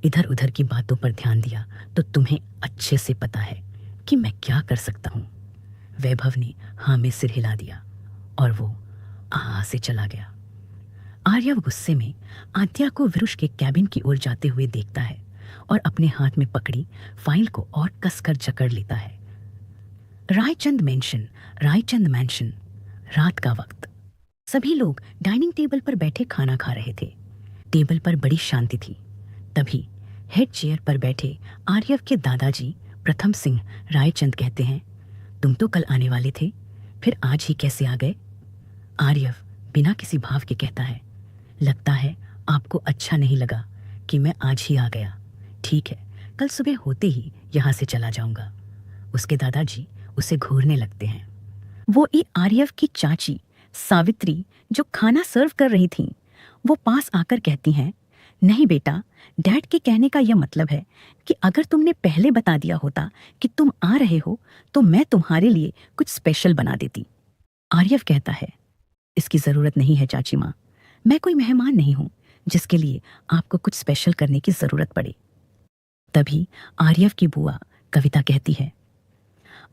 इधर उधर की बातों पर ध्यान दिया तो तुम्हें अच्छे से पता है कि मैं क्या कर सकता हूँ। वैभव ने हाँ में सिर हिला दिया और वो आह से चला गया। आर्यव गुस्से में आद्या को विरुष के कैबिन की ओर जाते हुए देखता है और अपने हाथ में पकड़ी फाइल को और कसकर जकड़ लेता है। रायचंद मैंशन, रात का वक्त। सभी लोग डाइनिंग टेबल पर बैठे खाना खा रहे थे। टेबल पर बड़ी शांति थी। तभी हेड चेयर पर बैठे आर्यव के दादाजी प्रथम सिंह रायचंद कहते हैं, तुम तो कल आने वाले थे, फिर आज ही कैसे आ गए? आर्यव बिना किसी भाव के कहता है, लगता है आपको अच्छा नहीं लगा कि मैं आज ही आ गया। ठीक है, कल सुबह होते ही यहाँ से चला जाऊंगा। उसके दादाजी उसे घूरने लगते हैं। वो आर्यव की चाची सावित्री जो खाना सर्व कर रही थी, वो पास आकर कहती हैं, नहीं बेटा, डैड के कहने का यह मतलब है कि अगर तुमने पहले बता दिया होता कि तुम आ रहे हो तो मैं तुम्हारे लिए कुछ स्पेशल बना देती। आर्यव कहता है, इसकी ज़रूरत नहीं है चाची माँ, मैं कोई मेहमान नहीं हूँ जिसके लिए आपको कुछ स्पेशल करने की ज़रूरत पड़े। तभी आर्यव की बुआ कविता कहती है,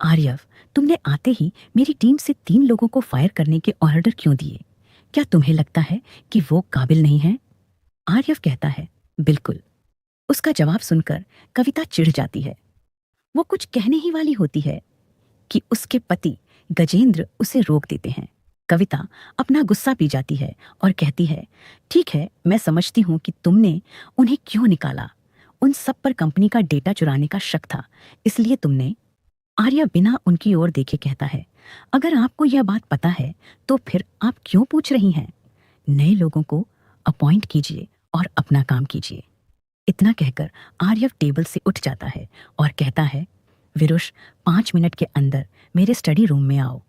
आर्यव, तुमने आते ही मेरी टीम से 3 लोगों को फायर करने के ऑर्डर क्यों दिए? क्या तुम्हें लगता है कि वो काबिल नहीं है? आर्यव कहता है, बिल्कुल। उसका जवाब सुनकर कविता चिढ़ जाती है। वो कुछ कहने ही वाली होती है कि उसके पति गजेंद्र उसे रोक देते हैं। कविता अपना गुस्सा पी जाती है और कहती है, ठीक है, मैं समझती हूँ कि तुमने उन्हें क्यों निकाला। उन सब पर कंपनी का डेटा चुराने का शक था, इसलिए तुमने। आर्या बिना उनकी ओर देखे कहता है, अगर आपको यह बात पता है तो फिर आप क्यों पूछ रही हैं? नए लोगों को अपॉइंट कीजिए और अपना काम कीजिए। इतना कहकर आर्यव टेबल से उठ जाता है और कहता है, विरुष, 5 मिनट के अंदर मेरे स्टडी रूम में आओ।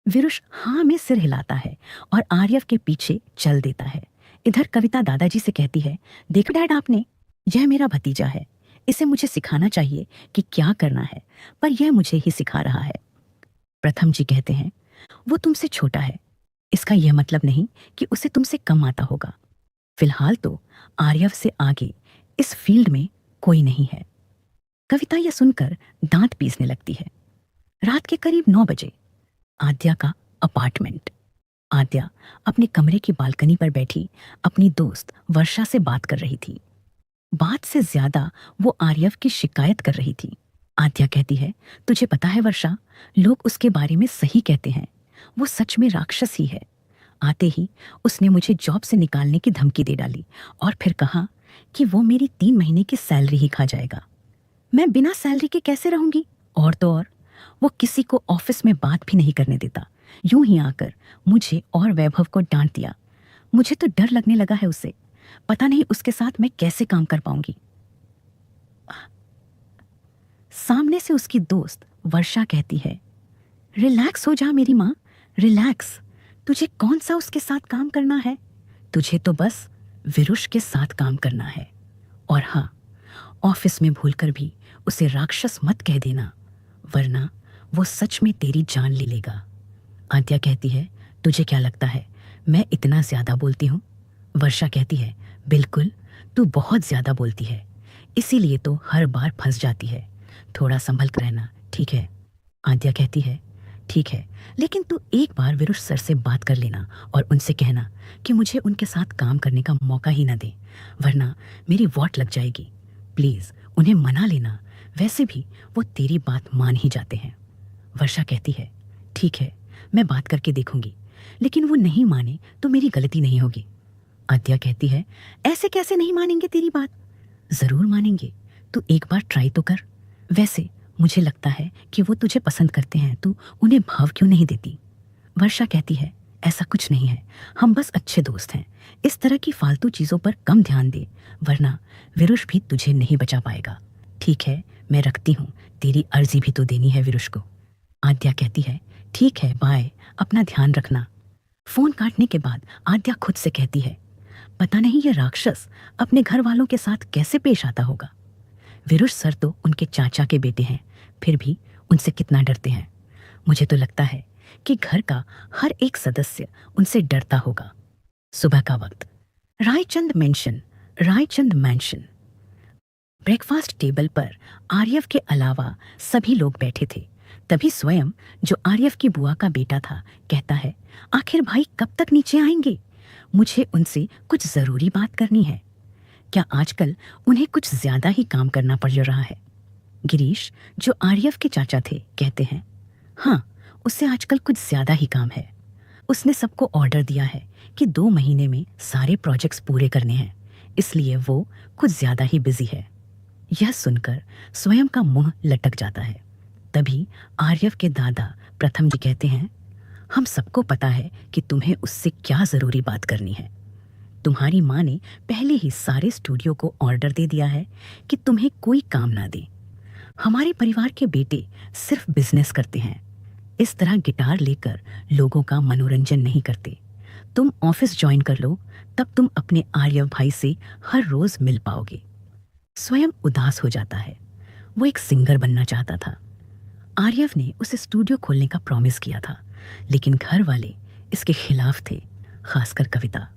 विरुष हाँ में सिर हिलाता है और आर्यव के पीछे चल देता है। इधर कविता दादाजी से कहती है, देखो डैड, आपने, यह मेरा भतीजा है, इसे मुझे सिखाना चाहिए कि क्या करना है, पर यह मुझे ही सिखा रहा है। प्रथम जी कहते हैं, वो तुमसे छोटा है, इसका यह मतलब नहीं कि उसे तुमसे कम आता होगा। फिलहाल तो आर्यव से आगे इस फील्ड में कोई नहीं है। कविता यह सुनकर दांत पीसने लगती है। रात के करीब 9 बजे आद्या का अपार्टमेंट। आद्या अपने कमरे की बालकनी पर बैठी अपनी दोस्त वर्षा से बात कर रही थी। बात से ज्यादा वो आर्यव की शिकायत कर रही थी। आद्या कहती है, तुझे पता है वर्षा, लोग उसके बारे में सही कहते हैं, वो सच में राक्षस ही है। आते ही उसने मुझे जॉब से निकालने की धमकी दे डाली और फिर कहा कि वो मेरी 3 महीने की सैलरी ही खा जाएगा। मैं बिना सैलरी के कैसे रहूंगी? और तो और वो किसी को ऑफिस में बात भी नहीं करने देता। यूं ही आकर मुझे और वैभव को डांट दिया। मुझे तो डर लगने लगा है उससे, पता नहीं उसके साथ मैं कैसे काम कर पाऊंगी। सामने से उसकी दोस्त वर्षा कहती है, रिलैक्स हो जा मेरी माँ, रिलैक्स। तुझे कौन सा उसके साथ काम करना है? तुझे तो बस विरुष के साथ काम करना है। और हाँ, ऑफिस में भूलकर भी उसे राक्षस मत कह देना, वरना वो सच में तेरी जान ले लेगा। आद्या कहती है, तुझे क्या लगता है मैं इतना ज़्यादा बोलती हूँ? वर्षा कहती है, बिल्कुल, तू बहुत ज़्यादा बोलती है, इसीलिए तो हर बार फंस जाती है। थोड़ा संभल कर रहना, ठीक है? आद्या कहती है, ठीक है, लेकिन तू एक बार विरुष सर से बात कर लेना और उनसे कहना कि मुझे उनके साथ काम करने का मौका ही ना दे, वरना मेरी वॉट लग जाएगी। प्लीज़ उन्हें मना लेना, वैसे भी वो तेरी बात मान ही जाते हैं। वर्षा कहती है, ठीक है, मैं बात करके देखूंगी, लेकिन वो नहीं माने तो मेरी गलती नहीं होगी। आद्या कहती है, ऐसे कैसे नहीं मानेंगे तेरी बात? ज़रूर मानेंगे, तू एक बार ट्राई तो कर। वैसे मुझे लगता है कि वो तुझे पसंद करते हैं, तू उन्हें भाव क्यों नहीं देती? वर्षा कहती है, ऐसा कुछ नहीं है, हम बस अच्छे दोस्त हैं। इस तरह की फालतू चीज़ों पर कम ध्यान दे, वरना विरुष भी तुझे नहीं बचा पाएगा। ठीक है, मैं रखती हूँ, तेरी अर्जी भी तो देनी है विरुष को। आद्या कहती है, ठीक है, बाय, अपना ध्यान रखना। फोन काटने के बाद आद्या खुद से कहती है, पता नहीं ये राक्षस अपने घर वालों के साथ कैसे पेश आता होगा। विरुष सर तो उनके चाचा के बेटे हैं, फिर भी उनसे कितना डरते हैं। मुझे तो लगता है कि घर का हर एक सदस्य उनसे डरता होगा। सुबह का वक्त, रायचंद मैंशन। ब्रेकफास्ट टेबल पर आर्यव के अलावा सभी लोग बैठे थे। तभी स्वयं, जो आर्यव की बुआ का बेटा था, कहता है, आखिर भाई कब तक नीचे आएंगे? मुझे उनसे कुछ ज़रूरी बात करनी है। क्या आजकल उन्हें कुछ ज़्यादा ही काम करना पड़ रहा है? गिरीश, जो आर्यव के चाचा थे, कहते हैं, हाँ, उससे आजकल कुछ ज़्यादा ही काम है। उसने सबको ऑर्डर दिया है कि 2 महीने में सारे प्रोजेक्ट्स पूरे करने हैं, इसलिए वो कुछ ज़्यादा ही बिजी है। यह सुनकर स्वयं का मुंह लटक जाता है। तभी आर्यव के दादा प्रथम जी कहते हैं, हम सबको पता है कि तुम्हें उससे क्या ज़रूरी बात करनी है। तुम्हारी माँ ने पहले ही सारे स्टूडियो को ऑर्डर दे दिया है कि तुम्हें कोई काम ना दे। हमारे परिवार के बेटे सिर्फ बिजनेस करते हैं, इस तरह गिटार लेकर लोगों का मनोरंजन नहीं करते। तुम ऑफिस ज्वाइन कर लो, तब तुम अपने आर्यव भाई से हर रोज मिल पाओगे। स्वयं उदास हो जाता है। वो एक सिंगर बनना चाहता था। आर्यव ने उसे स्टूडियो खोलने का प्रॉमिस किया था, लेकिन घर वाले इसके खिलाफ थे, खासकर कविता।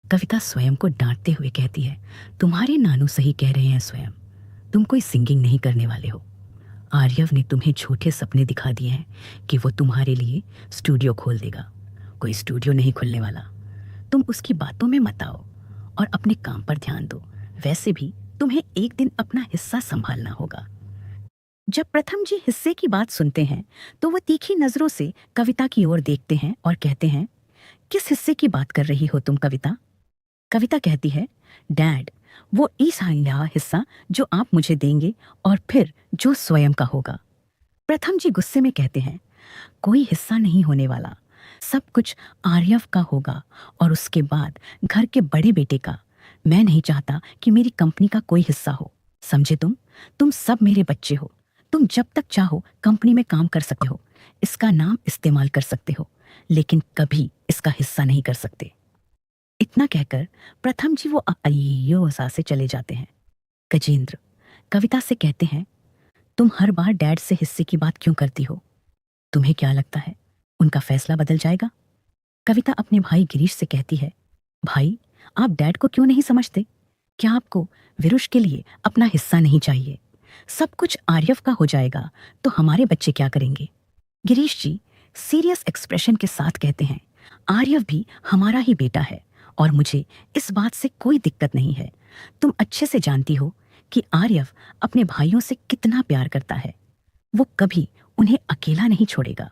कविता स्वयं को डांटते हुए कहती है, तुम्हारे नानू सही कह रहे हैं स्वयं, तुम कोई सिंगिंग नहीं करने वाले हो। आर्यव ने तुम्हें झूठे सपने दिखा दिए हैं कि वो तुम्हारे लिए स्टूडियो खोल देगा। कोई स्टूडियो नहीं खुलने वाला। तुम उसकी बातों में मत आओ और अपने काम पर ध्यान दो। वैसे भी तुम्हें एक दिन अपना हिस्सा संभालना होगा। जब प्रथम जी हिस्से की बात सुनते हैं तो वो तीखी नजरों से कविता की ओर देखते हैं और कहते हैं, किस हिस्से की बात कर रही हो तुम कविता? कविता कहती है, डैड, वो ईसाइया हिस्सा जो आप मुझे देंगे और फिर जो स्वयं का होगा। प्रथम जी गुस्से में कहते हैं, कोई हिस्सा नहीं होने वाला, सब कुछ आर्यव का होगा और उसके बाद घर के बड़े बेटे का। मैं नहीं चाहता कि मेरी कंपनी का कोई हिस्सा हो, समझे तुम सब मेरे बच्चे हो। तुम जब तक चाहो कंपनी में काम कर सकते हो, इसका नाम इस्तेमाल कर सकते हो, लेकिन कभी इसका हिस्सा नहीं कर सकते। इतना कहकर प्रथम जी वो अयोसा से चले जाते हैं। गजेंद्र कविता से कहते हैं, तुम हर बार डैड से हिस्से की बात क्यों करती हो? तुम्हें क्या लगता है उनका फैसला बदल जाएगा? कविता अपने भाई गिरीश से कहती है, भाई, आप डैड को क्यों नहीं समझते? क्या आपको विरुष के लिए अपना हिस्सा नहीं चाहिए? सब कुछ आर्यव का हो जाएगा तो हमारे बच्चे क्या करेंगे? गिरीश जी सीरियस एक्सप्रेशन के साथ कहते हैं, आर्यव भी हमारा ही बेटा है और मुझे इस बात से कोई दिक्कत नहीं है। तुम अच्छे से जानती हो कि आर्यव अपने भाइयों से कितना प्यार करता है। वो कभी उन्हें अकेला नहीं छोड़ेगा।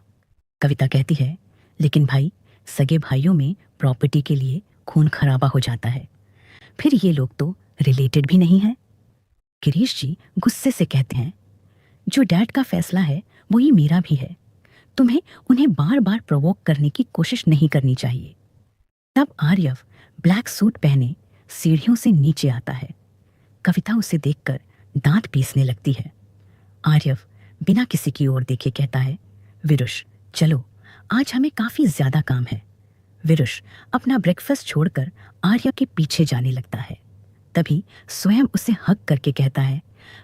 कविता कहती है, लेकिन भाई, सगे भाइयों में प्रॉपर्टी के लिए खून खराबा हो जाता है, फिर ये लोग तो रिलेटेड भी नहीं है। गिरीश जी गुस्से से कहते हैं, जो डैड का फैसला है वही मेरा भी है। तुम्हें उन्हें बार बार प्रोवोक करने की कोशिश नहीं करनी चाहिए। तब आर्यव ब्लैक सूट पहने सीढ़ियों से नीचे आता है। कविता उसे देखकर दांत पीसने लगती है। आर्यव बिना किसी की ओर देखे कहता है, विरुष, चलो, आज हमें काफी ज्यादा काम है। विरुष अपना ब्रेकफास्ट छोड़कर आर्यव के पीछे जाने लगता है। तभी स्वयं उसे हक करके कहता है,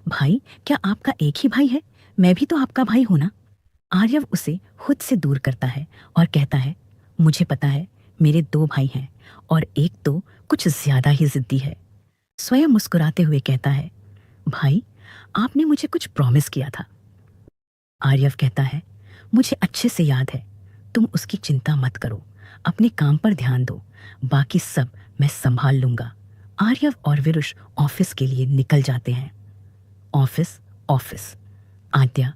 भाई, क्या आपका एक ही भाई है? मैं भी तो आपका भाई हूं ना। आर्यव उसे खुद से दूर करता है और कहता है, मुझे पता है मेरे 2 भाई हैं और एक तो कुछ ज्यादा ही जिद्दी है। स्वयं मुस्कुराते हुए कहता है, भाई आपने मुझे कुछ प्रॉमिस किया था। आर्यव कहता है, मुझे अच्छे से याद है, तुम उसकी चिंता मत करो, अपने काम पर ध्यान दो, बाकी सब मैं संभाल लूंगा। आर्यव और विरुष ऑफिस के लिए निकल जाते हैं। ऑफिस ऑफिस आद्या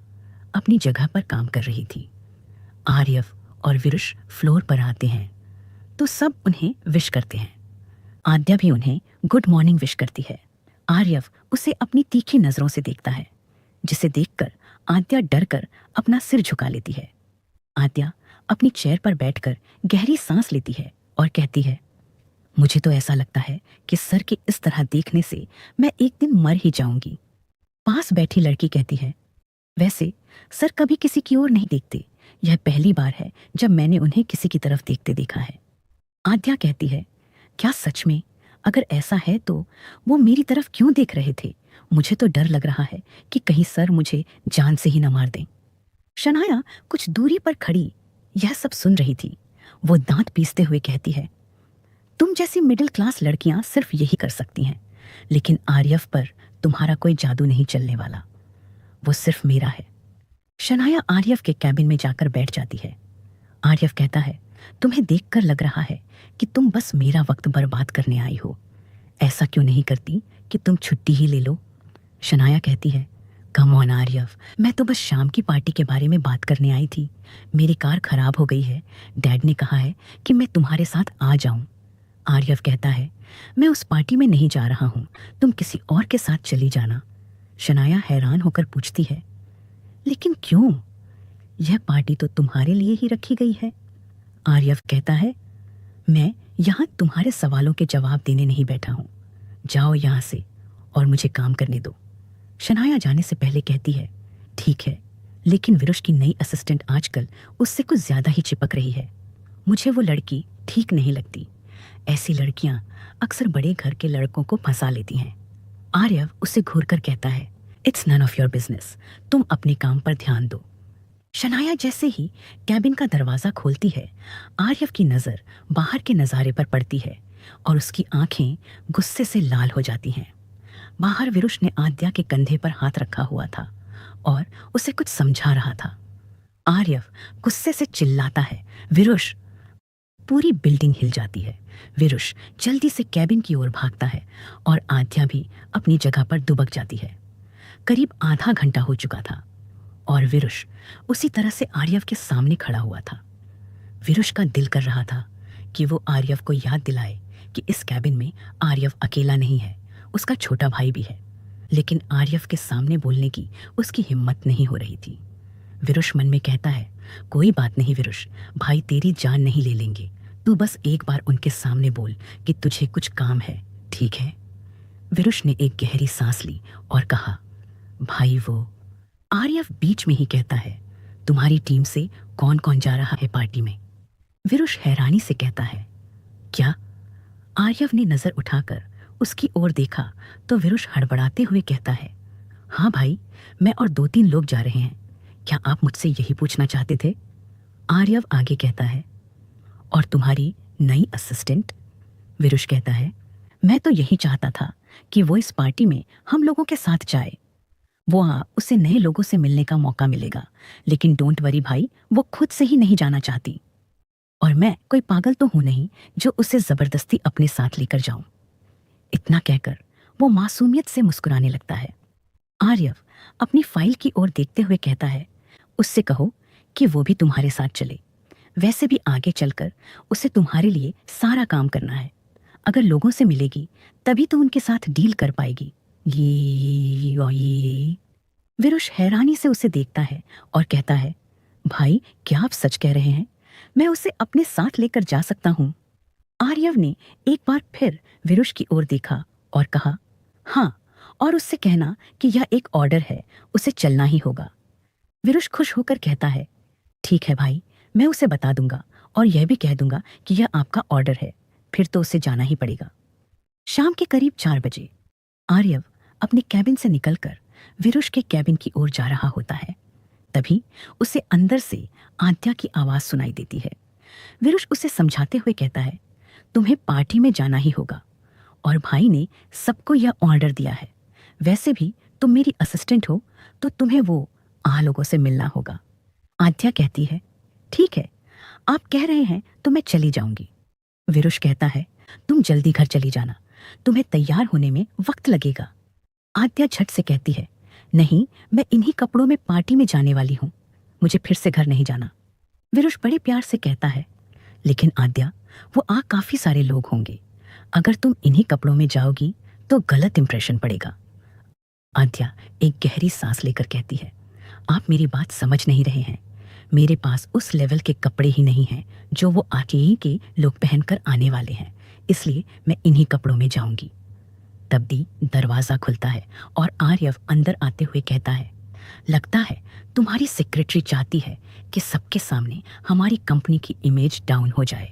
अपनी जगह पर काम कर रही थी। आर्यव और विरुष फ्लोर पर आते हैं तो सब उन्हें विश करते हैं। आद्या भी उन्हें गुड मॉर्निंग विश करती है। आर्यव उसे अपनी तीखी नजरों से देखता है, जिसे देखकर आद्या डरकर अपना सिर झुका लेती है। आद्या अपनी चेयर पर बैठकर गहरी सांस लेती है और कहती है, मुझे तो ऐसा लगता है कि सर के इस तरह देखने से मैं एक दिन मर ही जाऊंगी। पास बैठी लड़की कहती है, वैसे सर कभी किसी की ओर नहीं देखते, यह पहली बार है जब मैंने उन्हें किसी की तरफ देखते देखा है। आद्या कहती है, क्या सच में? अगर ऐसा है तो वो मेरी तरफ क्यों देख रहे थे? मुझे तो डर लग रहा है कि कहीं सर मुझे जान से ही न मार दें। शनाया कुछ दूरी पर खड़ी यह सब सुन रही थी। वो दांत पीसते हुए कहती है, तुम जैसी मिडिल क्लास लड़कियां सिर्फ यही कर सकती हैं, लेकिन आर्यव पर तुम्हारा कोई जादू नहीं चलने वाला, वो सिर्फ मेरा है। शनाया आर्यव के कैबिन में जाकर बैठ जाती है। आर्यव कहता है, तुम्हें देखकर लग रहा है कि तुम बस मेरा वक्त बर्बाद करने आई हो। ऐसा क्यों नहीं करती कि तुम छुट्टी ही ले लो? शनाया कहती है, कम ऑन आर्यव, मैं तो बस शाम की पार्टी के बारे में बात करने आई थी। मेरी कार खराब हो गई है, डैड ने कहा है कि मैं तुम्हारे साथ आ जाऊं। आर्यव कहता है, मैं उस पार्टी में नहीं जा रहा हूं, तुम किसी और के साथ चली जाना। शनाया हैरान होकर पूछती है, लेकिन क्यों? यह पार्टी तो तुम्हारे लिए ही रखी गई है। आर्यव कहता है, मैं यहाँ तुम्हारे सवालों के जवाब देने नहीं बैठा हूँ, जाओ यहाँ से और मुझे काम करने दो। शनाया जाने से पहले कहती है, ठीक है, लेकिन विरुष की नई असिस्टेंट आजकल उससे कुछ ज्यादा ही चिपक रही है। मुझे वो लड़की ठीक नहीं लगती। ऐसी लड़कियां अक्सर बड़े घर के लड़कों को फंसा लेती हैं। आर्यव उसे घूरकर कहता है, it's none of your business, तुम अपने काम पर ध्यान दो। शनाया जैसे ही कैबिन का दरवाजा खोलती है, आर्यव की नजर बाहर के नजारे पर पड़ती है और उसकी आंखें गुस्से से लाल हो जाती हैं। बाहर विरुष ने आद्या के कंधे पर हाथ रखा हुआ था और उसे कुछ समझा रहा था। आर्यव गुस्से से चिल्लाता है, विरुष! पूरी बिल्डिंग हिल जाती है। विरुष जल्दी से कैबिन की ओर भागता है और आद्या भी अपनी जगह पर दुबक जाती है। करीब आधा घंटा हो चुका था और विरुष उसी तरह से आर्यव के सामने खड़ा हुआ था। विरुष का दिल कर रहा था कि वो आर्यव को याद दिलाए कि इस कैबिन में आर्यव अकेला नहीं है, उसका छोटा भाई भी है, लेकिन आर्यव के सामने बोलने की उसकी हिम्मत नहीं हो रही थी। विरुष मन में कहता है, कोई बात नहीं विरुष, भाई तेरी जान नहीं ले लेंगे, तू बस एक बार उनके सामने बोल कि तुझे कुछ काम है, ठीक है? विरुष ने एक गहरी सांस ली और कहा, भाई वो। आर्यव बीच में ही कहता है, तुम्हारी टीम से कौन कौन जा रहा है पार्टी में? विरुष हैरानी से कहता है, क्या? आर्यव ने नजर उठाकर उसकी ओर देखा तो विरुष हड़बड़ाते हुए कहता है, हाँ भाई, मैं और 2-3 लोग जा रहे हैं। क्या आप मुझसे यही पूछना चाहते थे? आर्यव आगे कहता है, और तुम्हारी नई असिस्टेंट? विरुष कहता है, मैं तो यही चाहता था कि वो इस पार्टी में हम लोगों के साथ जाए। उसे नए लोगों से मिलने का मौका मिलेगा, लेकिन डोंट वरी भाई, वो खुद से ही नहीं जाना चाहती और मैं कोई पागल तो हूं नहीं जो उसे जबरदस्ती अपने साथ लेकर जाऊं। इतना कहकर वो मासूमियत से मुस्कुराने लगता है। आर्यव अपनी फाइल की ओर देखते हुए कहता है, उससे कहो कि वो भी तुम्हारे साथ चले। वैसे भी आगे चलकर उसे तुम्हारे लिए सारा काम करना है। अगर लोगों से मिलेगी तभी तो उनके साथ डील कर पाएगी। ये विरुष हैरानी से उसे देखता है और कहता है, भाई क्या आप सच कह रहे हैं? मैं उसे अपने साथ लेकर जा सकता हूँ। आर्यव ने एक बार फिर विरुष की ओर देखा और कहा, हाँ, और उससे कहना कि यह एक ऑर्डर है, उसे चलना ही होगा। विरुष खुश होकर कहता है, ठीक है भाई, मैं उसे बता दूंगा और यह भी कह दूंगा कि यह आपका ऑर्डर है, फिर तो उसे जाना ही पड़ेगा। शाम के करीब 4 बजे आर्यव अपने कैबिन से निकलकर विरुष के कैबिन की ओर जा रहा होता है। तभी उसे अंदर से आद्या की आवाज सुनाई देती है। विरुष उसे समझाते हुए कहता है, तुम्हें पार्टी में जाना ही होगा और भाई ने सबको यह ऑर्डर दिया है। वैसे भी तुम मेरी असिस्टेंट हो तो तुम्हें वो लोगों से मिलना होगा। आद्या कहती है, ठीक है, आप कह रहे हैं तो मैं चली जाऊंगी। विरुष कहता है, तुम जल्दी घर चली जाना, तुम्हें तैयार होने में वक्त लगेगा। आद्या झट से कहती है, नहीं, मैं इन्हीं कपड़ों में पार्टी में जाने वाली हूं, मुझे फिर से घर नहीं जाना। विरुष बड़े प्यार से कहता है, लेकिन आद्या, वो काफी सारे लोग होंगे, अगर तुम इन्हीं कपड़ों में जाओगी तो गलत इंप्रेशन पड़ेगा। आद्या एक गहरी सांस लेकर कहती है, आप मेरी बात समझ नहीं रहे हैं, मेरे पास उस लेवल के कपड़े ही नहीं हैं जो वो आरटीई के लोग पहनकर आने वाले हैं, इसलिए मैं इन्हीं कपड़ों में जाऊंगी। तब्दी दरवाजा खुलता है और आर्यव अंदर आते हुए कहता है, लगता है तुम्हारी सेक्रेटरी चाहती है कि सबके सामने हमारी कंपनी की इमेज डाउन हो जाए।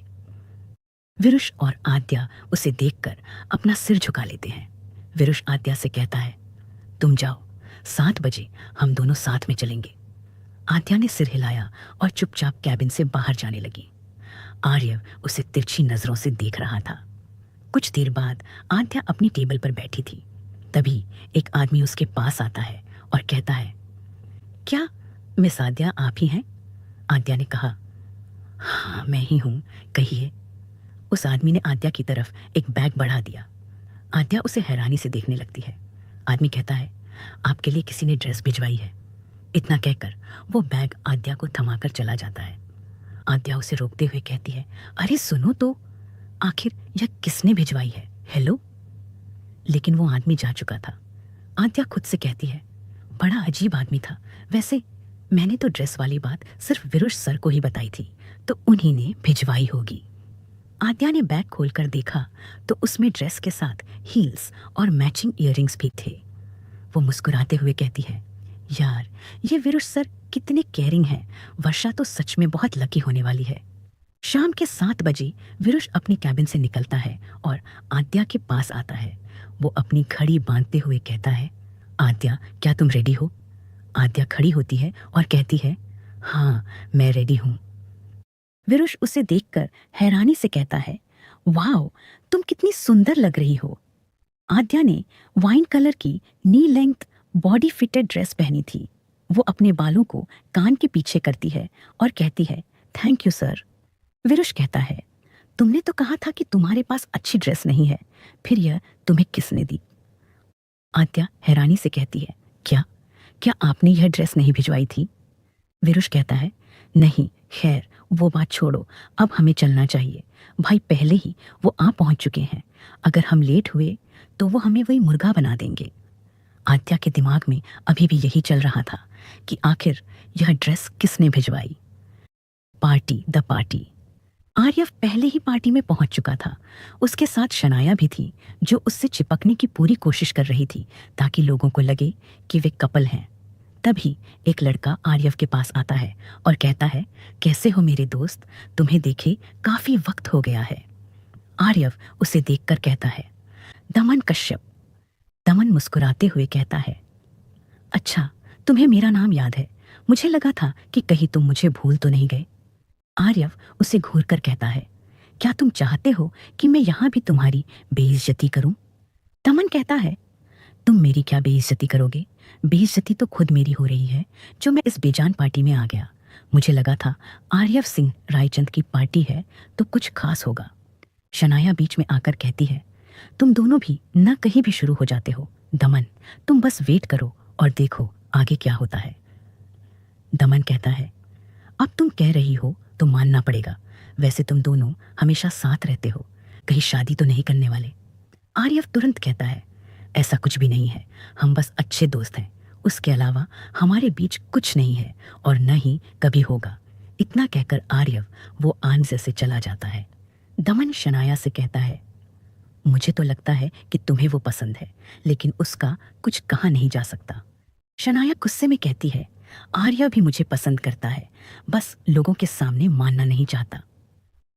विरुष और आद्या उसे देखकर अपना सिर झुका लेते हैं। विरुष आद्या से कहता है, तुम जाओ, 7 बजे हम दोनों साथ में चलेंगे। आद्या ने सिर हिलाया और चुपचाप कैबिन से बाहर जाने लगी। आर्यव उसे तिरछी नजरों से देख रहा था। कुछ देर बाद आद्या अपनी टेबल पर बैठी थी। तभी एक आदमी उसके पास आता है और कहता है, क्या मिस आद्या आप ही हैं? आद्या ने कहा, हाँ मैं ही हूँ, कहिए। उस आदमी ने आद्या की तरफ एक बैग बढ़ा दिया। आद्या उसे हैरानी से देखने लगती है। आदमी कहता है, आपके लिए किसी ने ड्रेस भिजवाई है। इतना कहकर वो बैग आद्या को थमाकर चला जाता है। आद्या उसे रोकते हुए कहती है, अरे सुनो तो, आखिर यह किसने भिजवाई है? हेलो। लेकिन वो आदमी जा चुका था। आद्या खुद से कहती है, बड़ा अजीब आदमी था। वैसे मैंने तो ड्रेस वाली बात सिर्फ विरुष सर को ही बताई थी, तो उन्हीं ने भिजवाई होगी। आद्या ने बैग खोलकर देखा तो उसमें ड्रेस के साथ हील्स और मैचिंग इयररिंग्स भी थे। वो मुस्कुराते हुए कहती है, यार ये विरुष सर कितने केयरिंग हैं। वर्षा तो सच में बहुत लकी होने वाली है। शाम के 7 बजे विरुष अपनी कैबिन से निकलता है और आद्या के पास आता है। वो अपनी घड़ी बांधते हुए कहता है, आद्या क्या तुम रेडी हो? आद्या खड़ी होती है और कहती है, हाँ मैं रेडी हूँ। विरुष उसे देखकर हैरानी से कहता है, वाओ तुम कितनी सुंदर लग रही हो। आद्या ने वाइन कलर की नी लेंथ बॉडी फिटेड ड्रेस पहनी थी। वो अपने बालों को कान के पीछे करती है और कहती है, थैंक यू सर। विरुष कहता है, तुमने तो कहा था कि तुम्हारे पास अच्छी ड्रेस नहीं है, फिर यह तुम्हें किसने दी? आद्या हैरानी से कहती है, क्या क्या आपने यह ड्रेस नहीं भिजवाई थी? विरुष कहता है, नहीं, खैर वो बात छोड़ो, अब हमें चलना चाहिए। भाई पहले ही वो पहुंच चुके हैं, अगर हम लेट हुए तो वो हमें वही मुर्गा बना देंगे। आद्या के दिमाग में अभी भी यही चल रहा था कि आखिर यह ड्रेस किसने भिजवाई। The party. आर्यव पहले ही पार्टी में पहुंच चुका था। उसके साथ शनाया भी थी, जो उससे चिपकने की पूरी कोशिश कर रही थी ताकि लोगों को लगे कि वे कपल हैं। तभी एक लड़का आर्यव के पास आता है और कहता है, कैसे हो मेरे दोस्त, तुम्हें देखे काफी वक्त हो गया है। आर्यव उसे देखकर कहता है, दमन कश्यप। दमन मुस्कुराते हुए कहता है, अच्छा तुम्हें मेरा नाम याद है, मुझे लगा था कि कहीं तुम मुझे भूल तो नहीं गए। आर्यव उसे घूरकर कहता है, क्या तुम चाहते हो कि मैं यहां भी तुम्हारी बेइज्जती करूं? दमन कहता है, तुम मेरी क्या बेइज्जती करोगे? बेइज्जती तो खुद मेरी हो रही है, जो मैं इस बेजान पार्टी में आ गया। मुझे लगा था आर्यव सिंह रायचंद की पार्टी है तो कुछ खास होगा। शनाया बीच में आकर कहती है, तुम दोनों भी न कहीं भी शुरू हो जाते हो। दमन तुम बस वेट करो और देखो आगे क्या होता है। दमन कहता है, अब तुम कह रही हो तो मानना पड़ेगा, वैसे तुम दोनों हमेशा साथ रहते हो, कहीं शादी तो नहीं करने वाले? आर्यव तुरंत कहता है, ऐसा कुछ भी नहीं है, हम बस अच्छे दोस्त हैं, उसके अलावा हमारे बीच कुछ नहीं है और न ही कभी होगा। इतना कहकर आर्यव वो आंजे से चला जाता है। दमन शनाया से कहता है, मुझे तो लगता है कि तुम्हें वो पसंद है, लेकिन उसका कुछ कहा नहीं जा सकता। शनाया गुस्से में कहती है, आर्यव भी मुझे पसंद करता है, बस लोगों के सामने मानना नहीं चाहता।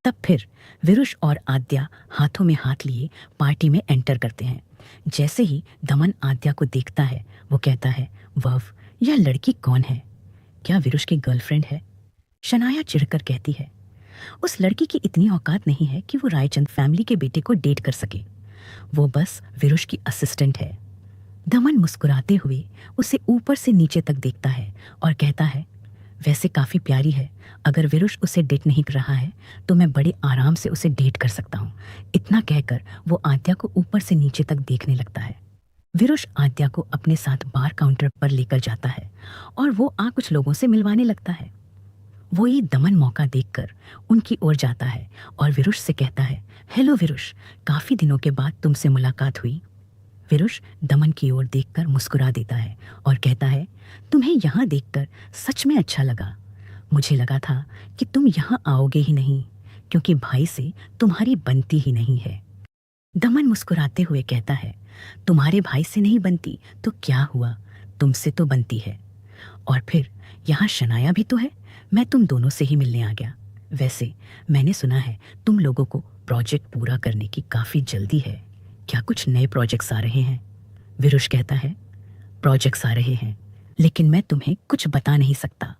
तब फिर विरुष और आद्या हाथों में हाथ लिए पार्टी में एंटर करते हैं। जैसे ही दमन आद्या को देखता है, वो कहता है, वाह यह लड़की कौन है? क्या विरुष की गर्लफ्रेंड है? शनाया चिढ़कर कहती है, उस लड़की की इतनी औकात नहीं है कि वो रायचंद फैमिली के बेटे को डेट कर सके। वो बस विरुष की असिस्टेंट है। दमन मुस्कुराते हुए उसे ऊपर से नीचे तक देखता है और कहता है, वैसे काफ़ी प्यारी है। अगर विरुष उसे डेट नहीं कर रहा है तो मैं बड़े आराम से उसे डेट कर सकता हूँ। इतना कहकर वो आद्या को ऊपर से नीचे तक देखने लगता है। विरुष आद्या को अपने साथ बार काउंटर पर लेकर जाता है और वो कुछ लोगों से मिलवाने लगता है। वो ये दमन मौका देखकर उनकी ओर जाता है और विरुष से कहता है, हेलो विरुष, काफ़ी दिनों के बाद तुमसे मुलाकात हुई। विरुष दमन की ओर देखकर मुस्कुरा देता है और कहता है, तुम्हें यहाँ देखकर सच में अच्छा लगा। मुझे लगा था कि तुम यहाँ आओगे ही नहीं, क्योंकि भाई से तुम्हारी बनती ही नहीं है। दमन मुस्कुराते हुए कहता है, तुम्हारे भाई से नहीं बनती तो क्या हुआ, तुमसे तो बनती है। और फिर यहाँ शनाया भी तो है, मैं तुम दोनों से ही मिलने आ गया। वैसे मैंने सुना है तुम लोगों को प्रोजेक्ट पूरा करने की काफ़ी जल्दी है। क्या कुछ नए प्रोजेक्ट्स आ रहे हैं? विरुष कहता है, प्रोजेक्ट्स आ रहे हैं, लेकिन मैं तुम्हें कुछ बता नहीं सकता।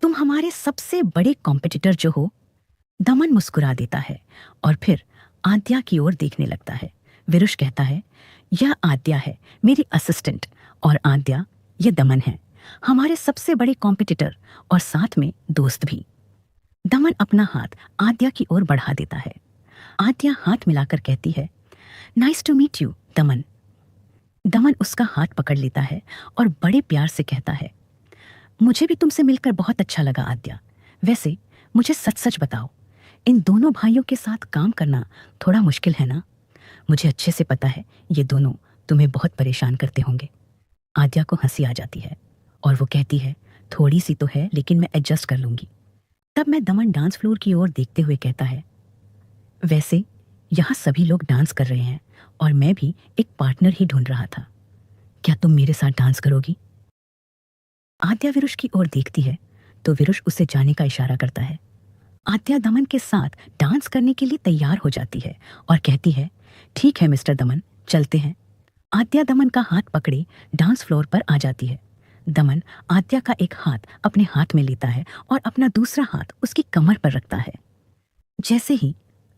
तुम हमारे सबसे बड़े कॉम्पिटिटर जो हो। दमन मुस्कुरा देता है और फिर आद्या की ओर देखने लगता है। विरुष कहता है, यह आद्या है, मेरी असिस्टेंट, और आद्या ये दमन है, हमारे सबसे बड़े कॉम्पिटिटर और साथ में दोस्त भी। दमन अपना हाथ आद्या की ओर बढ़ा देता है। आद्या हाथ मिलाकर कहती है, नाइस टू मीट यू दमन। दमन उसका हाथ पकड़ लेता है और बड़े प्यार से कहता है, मुझे भी तुमसे मिलकर बहुत अच्छा लगा आद्या। वैसे मुझे सच सच बताओ, इन दोनों भाइयों के साथ काम करना थोड़ा मुश्किल है ना? मुझे अच्छे से पता है ये दोनों तुम्हें बहुत परेशान करते होंगे। आद्या को हंसी आ जाती है और वो कहती है, थोड़ी सी तो है, लेकिन मैं एडजस्ट कर लूंगी। तब मैं दमन डांस फ्लोर की ओर देखते हुए कहता है, वैसे यहाँ सभी लोग डांस कर रहे हैं और मैं भी एक पार्टनर ही ढूंढ रहा था। क्या तुम मेरे साथ डांस करोगी? आद्या विरुष की ओर देखती है तो विरुष उसे जाने का इशारा करता है। आद्या दमन के साथ डांस करने के लिए तैयार हो जाती है और कहती है, ठीक है मिस्टर दमन, चलते हैं। आद्या दमन का हाथ पकड़े डांस फ्लोर पर आ जाती है। दमन आद्या का एक हाथ अपने हाथ में लेता है और अपना दूसरा हाथ उसकी कमर पर रखता है। जैसे ही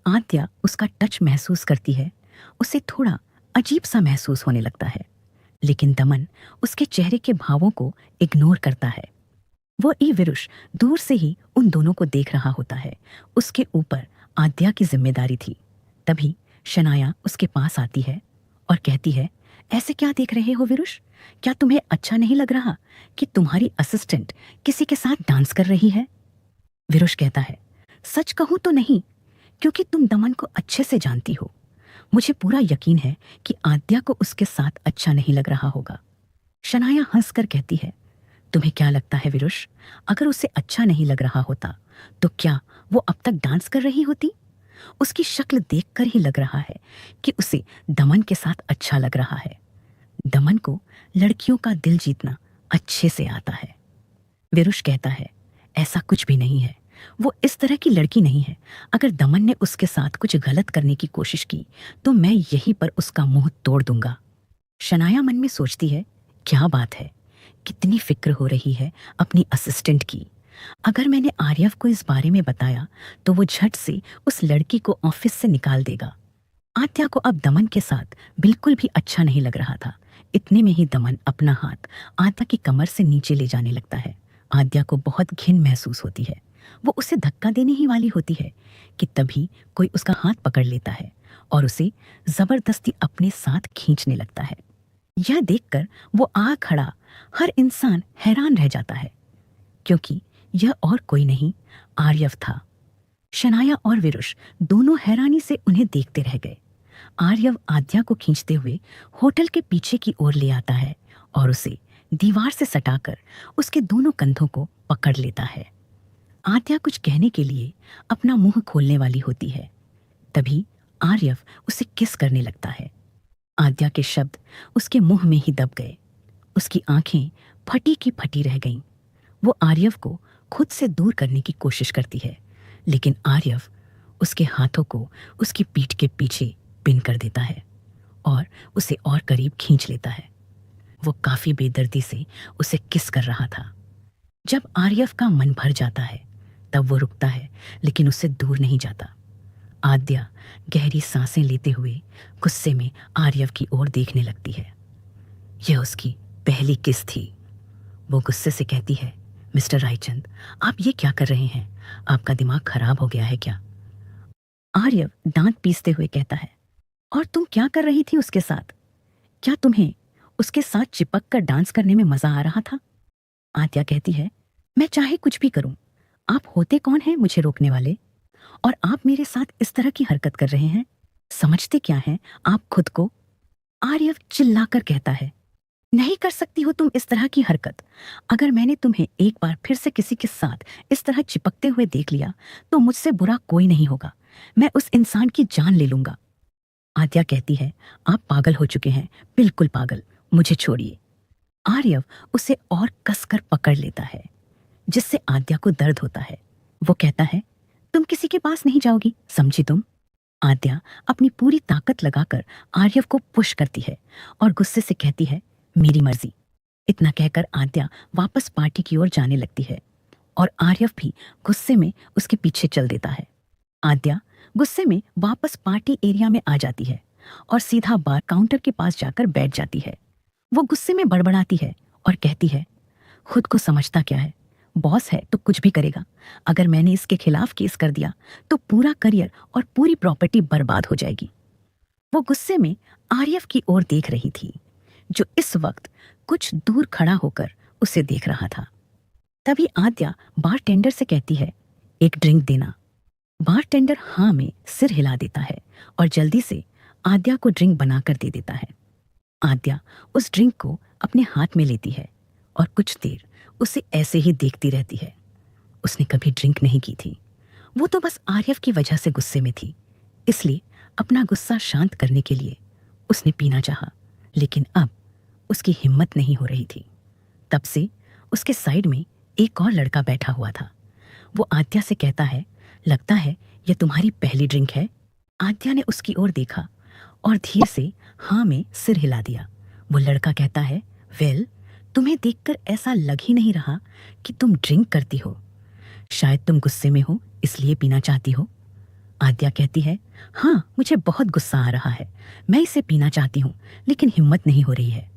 आद्या उसका टच महसूस करती है, उसे थोड़ा अजीब सा महसूस होने लगता है, लेकिन दमन उसके चेहरे के भावों को इग्नोर करता है। वो विरुष दूर से ही उन दोनों को देख रहा होता है। उसके ऊपर आद्या की जिम्मेदारी थी। तभी शनाया उसके पास आती है और कहती है, ऐसे क्या देख रहे हो विरुष? क्या तुम्हें अच्छा नहीं लग रहा कि तुम्हारी असिस्टेंट किसी के साथ डांस कर रही है? विरुष कहता है, सच कहूं तो नहीं, क्योंकि तुम दमन को अच्छे से जानती हो। मुझे पूरा यकीन है कि आद्या को उसके साथ अच्छा नहीं लग रहा होगा। शनाया हंसकर कहती है, तुम्हें क्या लगता है विरुष, अगर उसे अच्छा नहीं लग रहा होता तो क्या वो अब तक डांस कर रही होती? उसकी शक्ल देखकर ही लग रहा है कि उसे दमन के साथ अच्छा लग रहा है। दमन को लड़कियों का दिल जीतना अच्छे से आता है। विरुष कहता है, ऐसा कुछ भी नहीं है, वो इस तरह की लड़की नहीं है। अगर दमन ने उसके साथ कुछ गलत करने की कोशिश की तो मैं यहीं पर उसका मुंह तोड़ दूंगा। शनाया मन में सोचती है, क्या बात है, कितनी फिक्र हो रही है अपनी असिस्टेंट की। अगर मैंने आर्यव को इस बारे में बताया तो वो झट से उस लड़की को ऑफिस से निकाल देगा। आद्या को अब दमन के साथ बिल्कुल भी अच्छा नहीं लग रहा था। इतने में ही दमन अपना हाथ आद्या की कमर से नीचे ले जाने लगता है। आद्या को बहुत घिन महसूस होती है। वो उसे धक्का देने ही वाली होती है कि तभी कोई उसका हाथ पकड़ लेता है और उसे जबरदस्ती अपने साथ खींचने लगता है। यह देखकर वो खड़ा हर इंसान हैरान रह जाता है, क्योंकि यह और कोई नहीं, आर्यव था। शनाया और विरुष दोनों हैरानी से उन्हें देखते रह गए। आर्यव आद्या को खींचते हुए होटल के पीछे की ओर ले आता है और उसे दीवार से सटाकर उसके दोनों कंधों को पकड़ लेता है। आद्या कुछ कहने के लिए अपना मुंह खोलने वाली होती है, तभी आर्यव उसे किस करने लगता है। आद्या के शब्द उसके मुंह में ही दब गए। उसकी आंखें फटी की फटी रह गईं। वो आर्यव को खुद से दूर करने की कोशिश करती है, लेकिन आर्यव उसके हाथों को उसकी पीठ के पीछे पिन कर देता है और उसे और करीब खींच लेता है। वो काफी बेदर्दी से उसे किस कर रहा था। जब आर्यव का मन भर जाता है तब वो रुकता है, लेकिन उससे दूर नहीं जाता। आद्या गहरी सांसें लेते हुए गुस्से में आर्यव की ओर देखने लगती है। यह उसकी पहली किस थी। वो गुस्से से कहती है, मिस्टर रायचंद, आप ये क्या कर रहे हैं? आपका दिमाग खराब हो गया है क्या? आर्यव दांत पीसते हुए कहता है, और तुम क्या कर रही थी उसके साथ? क्या तुम्हें उसके साथ चिपक कर डांस करने में मजा आ रहा था? आद्या कहती है, मैं चाहे कुछ भी करूं, आप होते कौन हैं मुझे रोकने वाले? और आप मेरे साथ इस तरह की हरकत कर रहे हैं, समझते क्या हैं आप खुद को? आर्यव चिल्लाकर कहता है, नहीं कर सकती हो तुम इस तरह की हरकत। अगर मैंने तुम्हें एक बार फिर से किसी के साथ इस तरह चिपकते हुए देख लिया तो मुझसे बुरा कोई नहीं होगा। मैं उस इंसान की जान ले लूंगा। आद्या कहती है, आप पागल हो चुके हैं, बिल्कुल पागल, मुझे छोड़िए। आर्यव उसे और कसकर पकड़ लेता है, जिससे आद्या को दर्द होता है। वो कहता है, तुम किसी के पास नहीं जाओगी, समझी तुम? आद्या अपनी पूरी ताकत लगाकर आर्यव को पुश करती है और गुस्से से कहती है, मेरी मर्जी। इतना कहकर आद्या वापस पार्टी की ओर जाने लगती है और आर्यव भी गुस्से में उसके पीछे चल देता है। आद्या गुस्से में वापस पार्टी एरिया में आ जाती है और सीधा बार काउंटर के पास जाकर बैठ जाती है। वो गुस्से में बड़बड़ाती है और कहती है, खुद को समझता क्या है? बॉस है तो कुछ भी करेगा। अगर मैंने इसके खिलाफ केस कर दिया तो पूरा करियर और पूरी प्रॉपर्टी बर्बाद हो जाएगी। वो गुस्से में आर्यव की ओर देख रही थी, जो इस वक्त कुछ दूर खड़ा होकर उसे देख रहा था। तभी आद्या बारटेंडर से कहती है, एक ड्रिंक देना। बारटेंडर हाँ में सिर हिला देता है और जल्दी से आद्या को ड्रिंक बनाकर दे देता है। आद्या उस ड्रिंक को अपने हाथ में लेती है और कुछ देर उसे ऐसे ही देखती रहती है। उसने कभी ड्रिंक नहीं की थी। वो तो बस आर्यव की वजह से गुस्से में थी, इसलिए अपना गुस्सा शांत करने के लिए उसने पीना चाहा, लेकिन अब उसकी हिम्मत नहीं हो रही थी। तब से उसके साइड में एक और लड़का बैठा हुआ था। वो आद्या से कहता है, लगता है यह तुम्हारी पहली ड्रिंक है। आद्या ने उसकी ओर देखा और धीरे से हाँ में सिर हिला दिया। वो लड़का कहता है, वेल, तुम्हें देखकर ऐसा लग ही नहीं रहा कि तुम ड्रिंक करती हो। शायद तुम गुस्से में हो इसलिए पीना चाहती हो। आद्या कहती है, हाँ, मुझे बहुत गुस्सा आ रहा है। मैं इसे पीना चाहती हूँ, लेकिन हिम्मत नहीं हो रही है।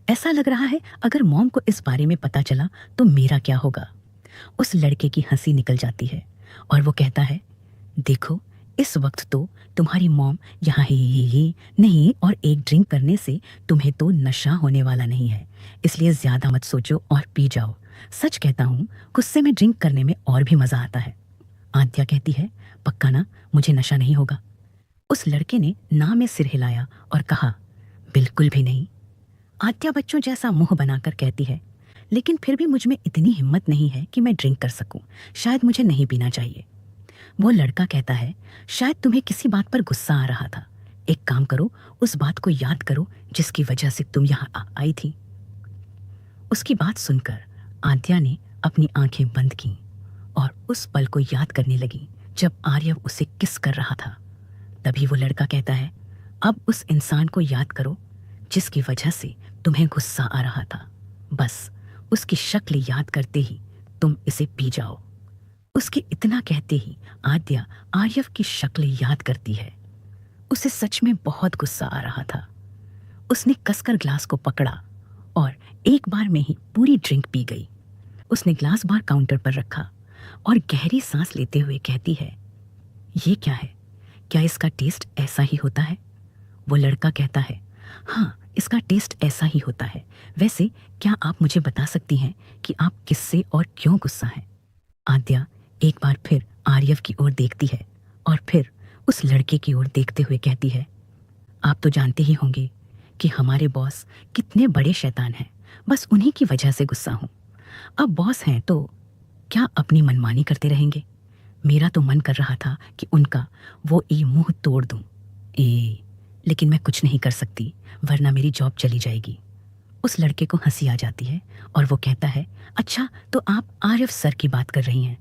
ऐसा लग रहा है अगर मॉम को इस बारे में पता चला तो मेरा क्या होगा। उस लड़के की हंसी निकल जाती है और वो कहता है, देखो, इस वक्त तो तुम्हारी मॉम यहाँ ही नहीं, और एक ड्रिंक करने से तुम्हें तो नशा होने वाला नहीं है, इसलिए ज्यादा मत सोचो और पी जाओ। सच कहता हूँ, गुस्से में ड्रिंक करने में और भी मजा आता है। आद्या कहती है, पक्का ना, मुझे नशा नहीं होगा? उस लड़के ने ना में सिर हिलाया और कहा, बिल्कुल भी नहीं। आद्या बच्चों जैसा मुंह बनाकर कहती है, लेकिन फिर भी मुझ में इतनी हिम्मत नहीं है कि मैं ड्रिंक कर सकूं। शायद मुझे नहीं पीना चाहिए। वो लड़का कहता है, शायद तुम्हें किसी बात पर गुस्सा आ रहा था। एक काम करो, उस बात को याद करो जिसकी वजह से तुम यहाँ आई थी। उसकी बात सुनकर आद्या ने अपनी आंखें बंद की और उस पल को याद करने लगी जब आर्यव उसे किस कर रहा था। तभी वो लड़का कहता है, अब उस इंसान को याद करो जिसकी वजह से तुम्हें गुस्सा आ रहा था। बस उसकी शक्ल याद करते ही तुम इसे पी जाओ। उसके इतना कहते ही आद्या आर्यव की शक्ल याद करती है। उसे सच में बहुत गुस्सा आ रहा था। उसने कसकर ग्लास को पकड़ा और एक बार में ही पूरी ड्रिंक पी गई। उसने ग्लास बार काउंटर पर रखा और गहरी सांस लेते हुए कहती है, ये क्या है? क्या इसका टेस्ट ऐसा ही होता है? वो लड़का कहता है, हाँ, इसका टेस्ट ऐसा ही होता है। वैसे क्या आप मुझे बता सकती हैं कि आप किससे और क्यों गुस्सा हैं? आद्या एक बार फिर आर्यव की ओर देखती है और फिर उस लड़के की ओर देखते हुए कहती है, आप तो जानते ही होंगे कि हमारे बॉस कितने बड़े शैतान हैं। बस उन्हीं की वजह से गुस्सा हूं। अब बॉस हैं तो क्या अपनी मनमानी करते रहेंगे? मेरा तो मन कर रहा था कि उनका वो मुंह तोड़ दूं। लेकिन मैं कुछ नहीं कर सकती, वरना मेरी जॉब चली जाएगी। उस लड़के को हंसी आ जाती है और वो कहता है, अच्छा, तो आप आर्यव सर की बात कर रही हैं।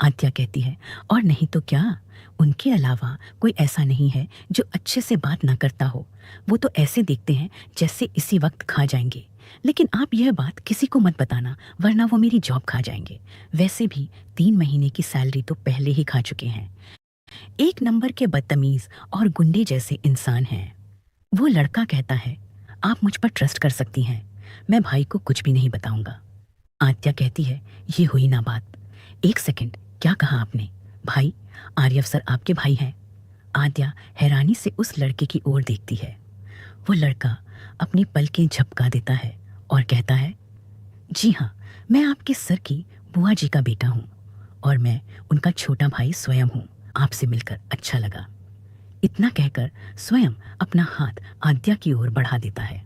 आद्या कहती है, और नहीं तो क्या, उनके अलावा कोई ऐसा नहीं है जो अच्छे से बात ना करता हो। वो तो ऐसे देखते हैं जैसे इसी वक्त खा जाएंगे। लेकिन आप यह बात किसी को मत बताना, वरना वो मेरी जॉब खा जाएंगे। वैसे भी 3 महीने की सैलरी तो पहले ही खा चुके हैं। एक नंबर के बदतमीज और गुंडे जैसे इंसान हैं। वो लड़का कहता है, आप मुझ पर ट्रस्ट कर सकती हैं, मैं भाई को कुछ भी नहीं बताऊंगा। आद्या कहती है, ये हुई ना बात। एक सेकंड, क्या कहा आपने? भाई? आर्यव सर आपके भाई हैं? आद्या हैरानी से उस लड़के की ओर देखती है। वो लड़का अपनी पलकें झपका देता है और कहता है, जी हाँ, मैं आपके सर की बुआ जी का बेटा हूँ और मैं उनका छोटा भाई स्वयं हूँ। आपसे मिलकर अच्छा लगा। इतना कहकर स्वयं अपना हाथ आद्या की ओर बढ़ा देता है।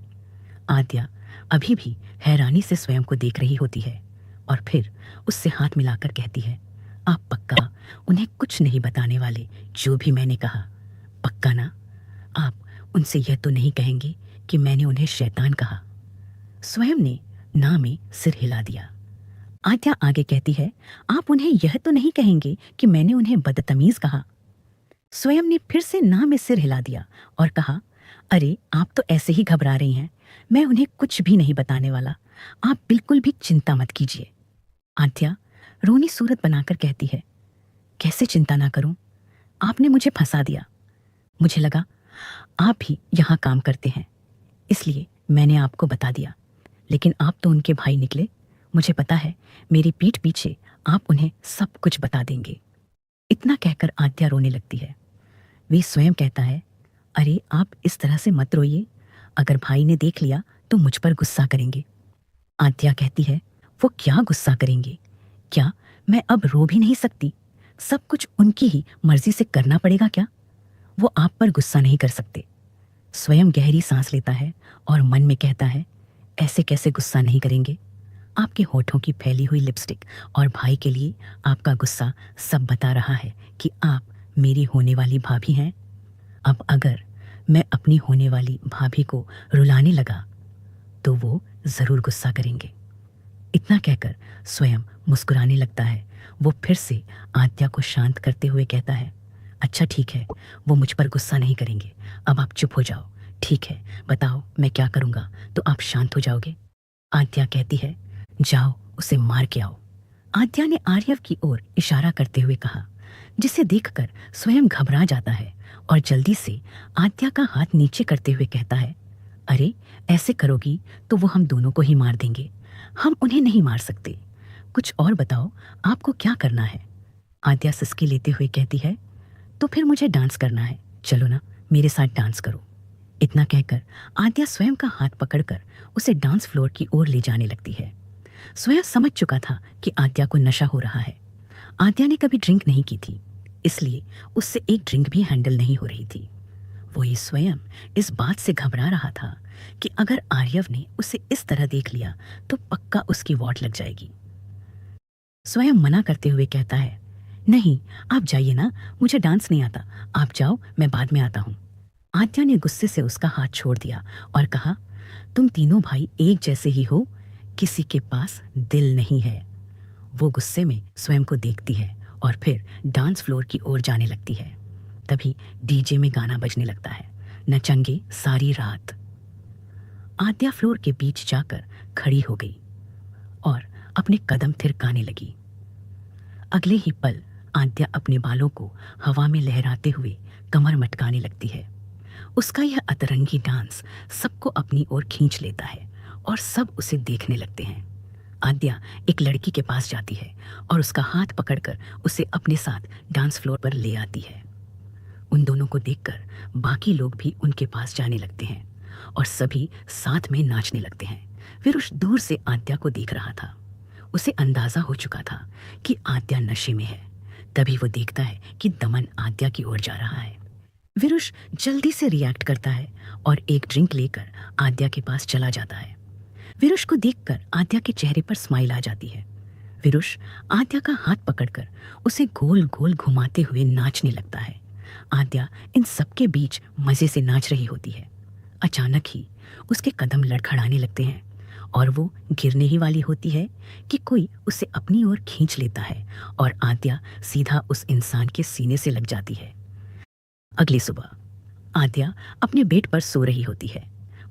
आद्या अभी भी हैरानी से स्वयं को देख रही होती है और फिर उससे हाथ मिलाकर कहती है, आप पक्का उन्हें कुछ नहीं बताने वाले जो भी मैंने कहा? पक्का ना? आप उनसे यह तो नहीं कहेंगे कि मैंने उन्हें शैतान कहा? स्वयं ने ना में सिर हिला दिया। आद्या आगे कहती है, आप उन्हें यह तो नहीं कहेंगे कि मैंने उन्हें बदतमीज कहा? स्वयं ने फिर से ना में सिर हिला दिया और कहा, अरे आप तो ऐसे ही घबरा रही हैं, मैं उन्हें कुछ भी नहीं बताने वाला, आप बिल्कुल भी चिंता मत कीजिए। आद्या रोनी सूरत बनाकर कहती है, कैसे चिंता ना करूं? आपने मुझे फंसा दिया। मुझे लगा आप भी यहाँ काम करते हैं, इसलिए मैंने आपको बता दिया। लेकिन आप तो उनके भाई निकले। मुझे पता है मेरी पीठ पीछे आप उन्हें सब कुछ बता देंगे। इतना कहकर आद्या रोने लगती है। वे स्वयं कहता है, अरे आप इस तरह से मत रोइए, अगर भाई ने देख लिया तो मुझ पर गुस्सा करेंगे। आद्या कहती है, वो क्या गुस्सा करेंगे? क्या मैं अब रो भी नहीं सकती? सब कुछ उनकी ही मर्जी से करना पड़ेगा क्या? वो आप पर गुस्सा नहीं कर सकते। स्वयं गहरी सांस लेता है और मन में कहता है, ऐसे कैसे गुस्सा नहीं करेंगे? आपके होठों की फैली हुई लिपस्टिक और भाई के लिए आपका गुस्सा सब बता रहा है कि आप मेरी होने वाली भाभी हैं। अब अगर मैं अपनी होने वाली भाभी को रुलाने लगा तो वो ज़रूर गुस्सा करेंगे। इतना कहकर स्वयं मुस्कुराने लगता है। वो फिर से आद्या को शांत करते हुए कहता है, अच्छा ठीक है, वो मुझ पर गुस्सा नहीं करेंगे, अब आप चुप हो जाओ। ठीक है, बताओ मैं क्या करूँगा तो आप शांत हो जाओगे? आद्या कहती है, जाओ उसे मार के आओ। आद्या ने आर्यव की ओर इशारा करते हुए कहा, जिसे देखकर स्वयं घबरा जाता है और जल्दी से आद्या का हाथ नीचे करते हुए कहता है, अरे ऐसे करोगी तो वो हम दोनों को ही मार देंगे, हम उन्हें नहीं मार सकते। कुछ और बताओ, आपको क्या करना है? आद्या सिसकी लेते हुए कहती है, तो फिर मुझे डांस करना है, चलो ना मेरे साथ डांस करो। इतना कहकर आद्या स्वयं का हाथ पकड़कर उसे डांस फ्लोर की ओर ले जाने लगती है। स्वयं समझ चुका था कि आद्या को नशा हो रहा है। आद्या ने कभी ड्रिंक नहीं की थी, इसलिए उससे एक ड्रिंक भी हैंडल नहीं हो रही थी। वो ये स्वयं इस बात से घबरा रहा था कि अगर आर्यव ने उसे इस तरह देख लिया तो पक्का उसकी वॉट लग जाएगी। स्वयं मना करते हुए कहता है, नहीं आप जाइए ना, मुझे डांस नहीं आता, आप जाओ, मैं बाद में आता हूँ। आद्या ने गुस्से से उसका हाथ छोड़ दिया और कहा, तुम तीनों भाई एक जैसे ही हो, किसी के पास दिल नहीं है। वो गुस्से में स्वयं को देखती है और फिर डांस फ्लोर की ओर जाने लगती है। तभी डीजे में गाना बजने लगता है, नचेंगे सारी रात। आद्या फ्लोर के बीच जाकर खड़ी हो गई और अपने कदम थिरकाने लगी। अगले ही पल आद्या अपने बालों को हवा में लहराते हुए कमर मटकाने लगती है। उसका यह अतरंगी डांस सबको अपनी ओर खींच लेता है और सब उसे देखने लगते हैं। आद्या एक लड़की के पास जाती है और उसका हाथ पकड़कर उसे अपने साथ डांस फ्लोर पर ले आती है। उन दोनों को देखकर बाकी लोग भी उनके पास जाने लगते हैं और सभी साथ में नाचने लगते हैं। विरुष दूर से आद्या को देख रहा था। उसे अंदाजा हो चुका था कि आद्या नशे में है। तभी वो देखता है कि दमन आद्या की ओर जा रहा है। विरुष जल्दी से रिएक्ट करता है और एक ड्रिंक लेकर आद्या के पास चला जाता है। विरुष को देखकर आद्या के चेहरे पर स्माइल आ जाती है। विरुष आद्या का हाथ पकड़कर उसे गोल गोल घुमाते हुए नाचने लगता है। आद्या इन सबके बीच मजे से नाच रही होती है। अचानक ही उसके कदम लड़खड़ाने लगते हैं और वो गिरने ही वाली होती है कि कोई उसे अपनी ओर खींच लेता है और आद्या सीधा उस इंसान के सीने से लग जाती है। अगली सुबह आद्या अपने बेड पर सो रही होती है।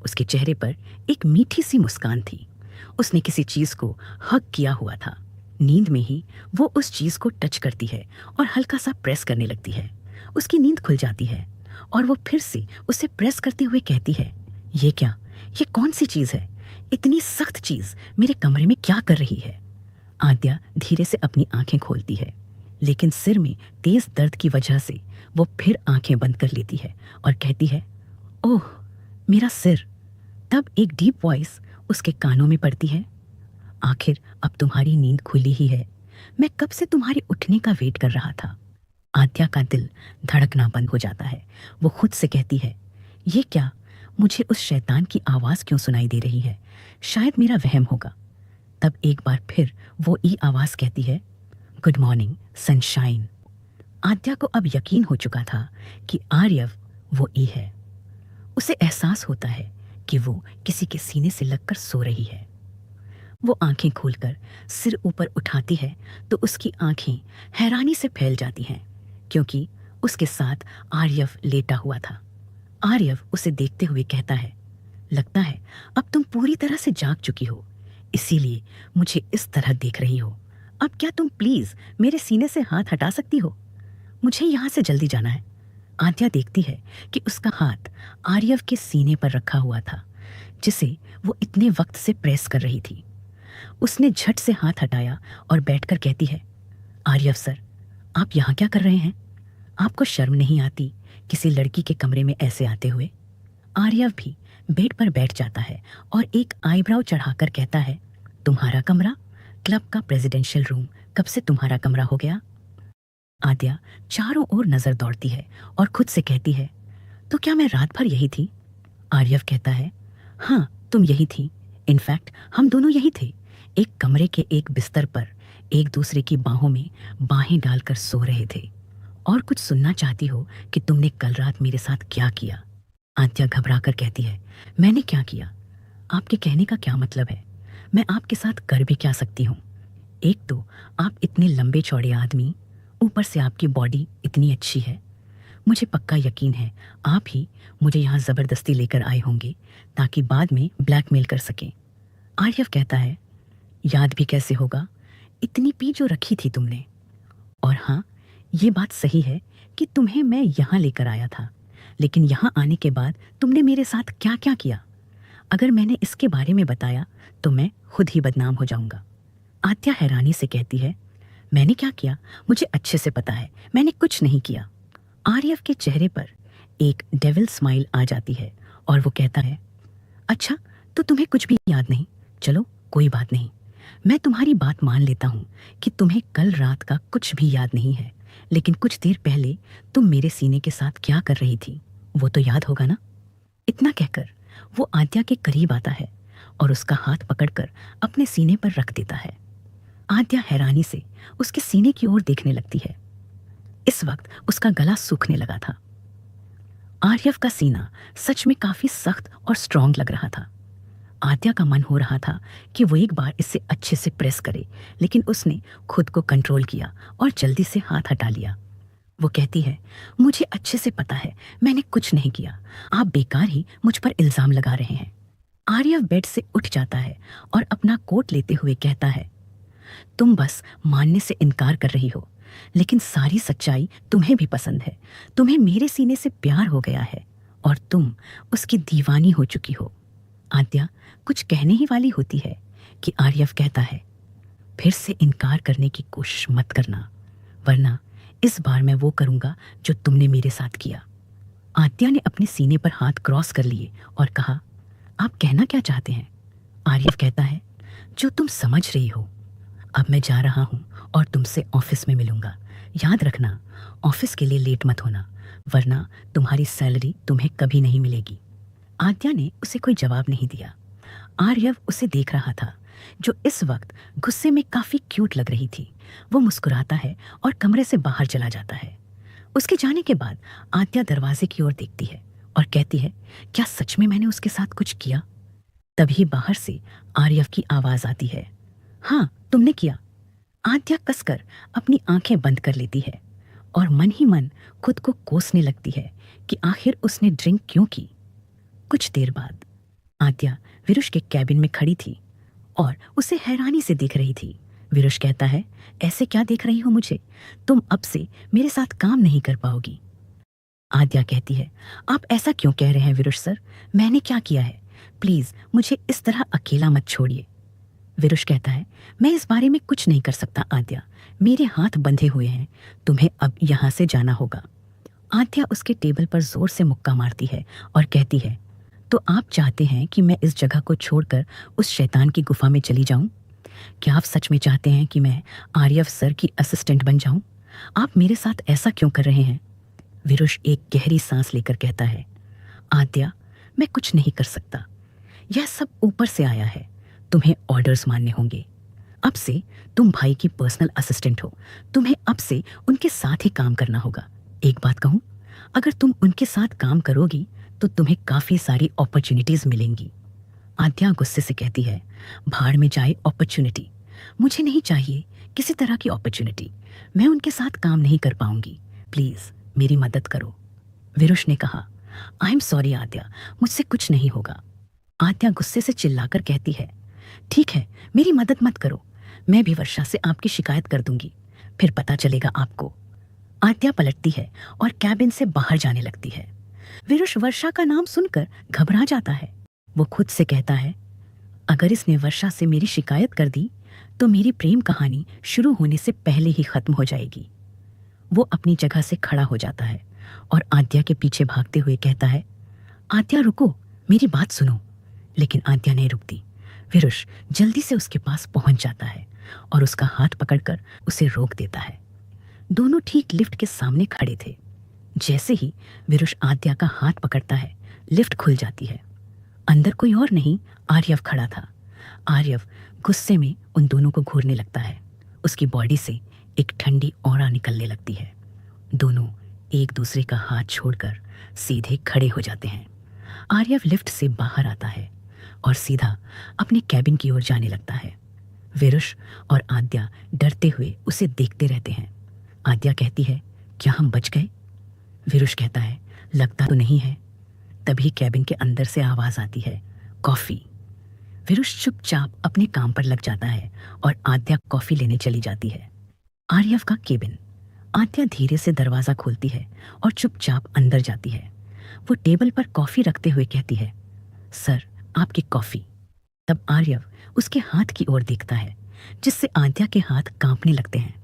उसके चेहरे पर एक मीठी सी मुस्कान थी। उसने किसी चीज को हग किया हुआ था। नींद में ही वो उस चीज को टच करती है और हल्का सा प्रेस करने लगती है। उसकी नींद खुल जाती है और वो फिर से उसे प्रेस करते हुए कहती है, ये क्या, ये कौन सी चीज है? इतनी सख्त चीज मेरे कमरे में क्या कर रही है? आद्या धीरे से अपनी आंखें खोलती है, लेकिन सिर में तेज दर्द की वजह से वो फिर आंखें बंद कर लेती है और कहती है, ओह मेरा सिर। तब एक डीप वॉइस उसके कानों में पड़ती है, आखिर अब तुम्हारी नींद खुली ही है। मैं कब से तुम्हारे उठने का वेट कर रहा था। आद्या का दिल धड़कना बंद हो जाता है। वो खुद से कहती है, ये क्या, मुझे उस शैतान की आवाज़ क्यों सुनाई दे रही है? शायद मेरा वहम होगा। तब एक बार फिर वो ई आवाज़ कहती है, गुड मॉर्निंग सनशाइन। आद्या को अब यकीन हो चुका था कि आर्यव वो ई है। उसे एहसास होता है कि वो किसी के सीने से लगकर सो रही है। वो आंखें खोलकर सिर ऊपर उठाती है तो उसकी आंखें हैरानी से फैल जाती हैं, क्योंकि उसके साथ आर्यव लेटा हुआ था। आर्यव उसे देखते हुए कहता है, लगता है अब तुम पूरी तरह से जाग चुकी हो, इसीलिए मुझे इस तरह देख रही हो। अब क्या तुम प्लीज मेरे सीने से हाथ हटा सकती हो? मुझे यहाँ से जल्दी जाना है। आद्या देखती है कि उसका हाथ आर्यव के सीने पर रखा हुआ था, जिसे वो इतने वक्त से प्रेस कर रही थी। उसने झट से हाथ हटाया और बैठकर कहती है, आर्यव सर, आप यहाँ क्या कर रहे हैं? आपको शर्म नहीं आती किसी लड़की के कमरे में ऐसे आते हुए? आर्यव भी बेड पर बैठ जाता है और एक आईब्राव चढ़ाकर कहता है, तुम्हारा कमरा? क्लब का प्रेसिडेंशियल रूम कब से तुम्हारा कमरा हो गया? आद्या चारों ओर नजर दौड़ती है और खुद से कहती है, तो क्या मैं रात भर यही थी? आर्यव कहता है, हाँ तुम यही थी। इनफैक्ट हम दोनों यही थे, एक कमरे के एक बिस्तर पर एक दूसरे की बाहों में बाहें डालकर सो रहे थे। और कुछ सुनना चाहती हो कि तुमने कल रात मेरे साथ क्या किया? आद्या घबराकर कहती है, मैंने क्या किया? आपके कहने का क्या मतलब है? मैं आपके साथ कर भी क्या सकती हूँ? एक तो आप इतने लंबे चौड़े आदमी, ऊपर से आपकी बॉडी इतनी अच्छी है। मुझे पक्का यकीन है आप ही मुझे यहाँ ज़बरदस्ती लेकर आए होंगे ताकि बाद में ब्लैकमेल कर सकें। आर्यव कहता है, याद भी कैसे होगा, इतनी पी जो रखी थी तुमने। और हाँ, ये बात सही है कि तुम्हें मैं यहाँ लेकर आया था, लेकिन यहाँ आने के बाद तुमने मेरे साथ क्या क्या किया? अगर मैंने इसके बारे में बताया तो मैं खुद ही बदनाम हो जाऊंगा। आद्या हैरानी से कहती है, मैंने क्या किया? मुझे अच्छे से पता है, मैंने कुछ नहीं किया। आर्यव के चेहरे पर एक डेविल स्माइल आ जाती है और वो कहता है, अच्छा तो तुम्हें कुछ भी याद नहीं? चलो कोई बात नहीं, मैं तुम्हारी बात मान लेता हूँ कि तुम्हें कल रात का कुछ भी याद नहीं है, लेकिन कुछ देर पहले तुम मेरे सीने के साथ क्या कर रही थी वो तो याद होगा ना? इतना कहकर वो आद्या के करीब आता है और उसका हाथ पकड़कर अपने सीने पर रख देता है। आद्या हैरानी से उसके सीने की ओर देखने लगती है। इस वक्त उसका गला सूखने लगा था। आर्यव का सीना सच में काफी सख्त और स्ट्रांग लग रहा था। आद्या का मन हो रहा था कि वो एक बार इसे अच्छे से प्रेस करे, लेकिन उसने खुद को कंट्रोल किया और जल्दी से हाथ हटा लिया। वो कहती है, मुझे अच्छे से पता है मैंने कुछ नहीं किया, आप बेकार ही मुझ पर इल्जाम लगा रहे हैं। आर्यव बेड से उठ जाता है और अपना कोट लेते हुए कहता है, तुम बस मानने से इनकार कर रही हो, लेकिन सारी सच्चाई तुम्हें भी पसंद है। तुम्हें मेरे सीने से प्यार हो गया है और तुम उसकी दीवानी हो चुकी हो। आद्या कुछ कहने ही वाली होती है कि आर्यव कहता है, फिर से इनकार करने की कोशिश मत करना, वरना इस बार मैं वो करूंगा जो तुमने मेरे साथ किया। आद्या ने अपने सीने पर हाथ क्रॉस कर लिए और कहा, आप कहना क्या चाहते हैं? आर्यव कहता है, जो तुम समझ रही हो। अब मैं जा रहा हूँ और तुमसे ऑफिस में मिलूंगा। याद रखना, ऑफिस के लिए लेट मत होना, वरना तुम्हारी सैलरी तुम्हें कभी नहीं मिलेगी। आद्या ने उसे कोई जवाब नहीं दिया। आर्यव उसे देख रहा था, जो इस वक्त गुस्से में काफी क्यूट लग रही थी। वो मुस्कुराता है और कमरे से बाहर चला जाता है। उसके जाने के बाद आद्या दरवाजे की ओर देखती है और कहती है, क्या सच में मैंने उसके साथ कुछ किया? तभी बाहर से आर्यव की आवाज आती है। हाँ, तुमने किया। आद्या कसकर अपनी आंखें बंद कर लेती है और मन ही मन खुद को कोसने लगती है कि आखिर उसने ड्रिंक क्यों की। कुछ देर बाद आद्या विरुष के कैबिन में खड़ी थी और उसे हैरानी से देख रही थी। विरुष कहता है, ऐसे क्या देख रही हो मुझे? तुम अब से मेरे साथ काम नहीं कर पाओगी। आद्या कहती है, आप ऐसा क्यों कह रहे हैं विरुष सर? मैंने क्या किया है? प्लीज मुझे इस तरह अकेला मत छोड़िए। विरुष कहता है, मैं इस बारे में कुछ नहीं कर सकता आद्या, मेरे हाथ बंधे हुए हैं, तुम्हें अब यहाँ से जाना होगा। आद्या उसके टेबल पर जोर से मुक्का मारती है और कहती है, तो आप चाहते हैं कि मैं इस जगह को छोड़कर उस शैतान की गुफा में चली जाऊं? क्या आप सच में चाहते हैं कि मैं आर्यव सर की असिस्टेंट बन जाऊं? आप मेरे साथ ऐसा क्यों कर रहे हैं? विरुष एक गहरी सांस लेकर कहता है, आद्या, मैं कुछ नहीं कर सकता, यह सब ऊपर से आया है, तुम्हें ऑर्डर्स मानने होंगे। अब से तुम भाई की पर्सनल असिस्टेंट हो, तुम्हें अब से उनके साथ ही काम करना होगा। एक बात कहूं, अगर तुम उनके साथ काम करोगी तो तुम्हें काफी सारी अपॉर्चुनिटीज मिलेंगी। आद्या गुस्से से कहती है, भाड़ में जाए अपॉर्चुनिटी, मुझे नहीं चाहिए किसी तरह की अपॉर्चुनिटी, मैं उनके साथ काम नहीं कर पाऊंगी, प्लीज मेरी मदद करो। विरुष ने कहा, आई एम सॉरी आद्या, मुझसे कुछ नहीं होगा। आद्या गुस्से से चिल्लाकर कहती है, ठीक है, मेरी मदद मत करो, मैं भी वर्षा से आपकी शिकायत कर दूंगी, फिर पता चलेगा आपको। आद्या पलटती है और कैबिन से बाहर जाने लगती है। विरुष वर्षा का नाम सुनकर घबरा जाता है। वो खुद से कहता है, अगर इसने वर्षा से मेरी शिकायत कर दी तो मेरी प्रेम कहानी शुरू होने से पहले ही खत्म हो जाएगी। वो अपनी जगह से खड़ा हो जाता है और आद्या के पीछे भागते हुए कहता है, आद्या रुको, मेरी बात सुनो। लेकिन आद्या नहीं रुकती। विरुष जल्दी से उसके पास पहुंच जाता है और उसका हाथ पकड़कर उसे रोक देता है। दोनों ठीक लिफ्ट के सामने खड़े थे। जैसे ही विरुष आद्या का हाथ पकड़ता है, लिफ्ट खुल जाती है। अंदर कोई और नहीं, आर्यव खड़ा था। आर्यव गुस्से में उन दोनों को घूरने लगता है। उसकी बॉडी से एक ठंडी ऑरा निकलने लगती है। दोनों एक दूसरे का हाथ छोड़कर सीधे खड़े हो जाते हैं। आर्यव लिफ्ट से बाहर आता है और सीधा अपने कैबिन की ओर जाने लगता है। विरुष और आद्या डरते हुए उसे देखते रहते हैं। आद्या कहती है, क्या हम बच गए? विरुष कहता है, लगता तो नहीं है। तभी कैबिन के अंदर से आवाज आती है, कॉफी। विरुष चुपचाप अपने काम पर लग जाता है और आद्या कॉफी लेने चली जाती है। आर्यव का केबिन। आद्या धीरे से दरवाजा खोलती है और चुपचाप अंदर जाती है। वो टेबल पर कॉफी रखते हुए कहती है, सर आपकी कॉफी। तब आर्यव उसके हाथ की ओर देखता है, जिससे आद्या के हाथ कांपने लगते हैं।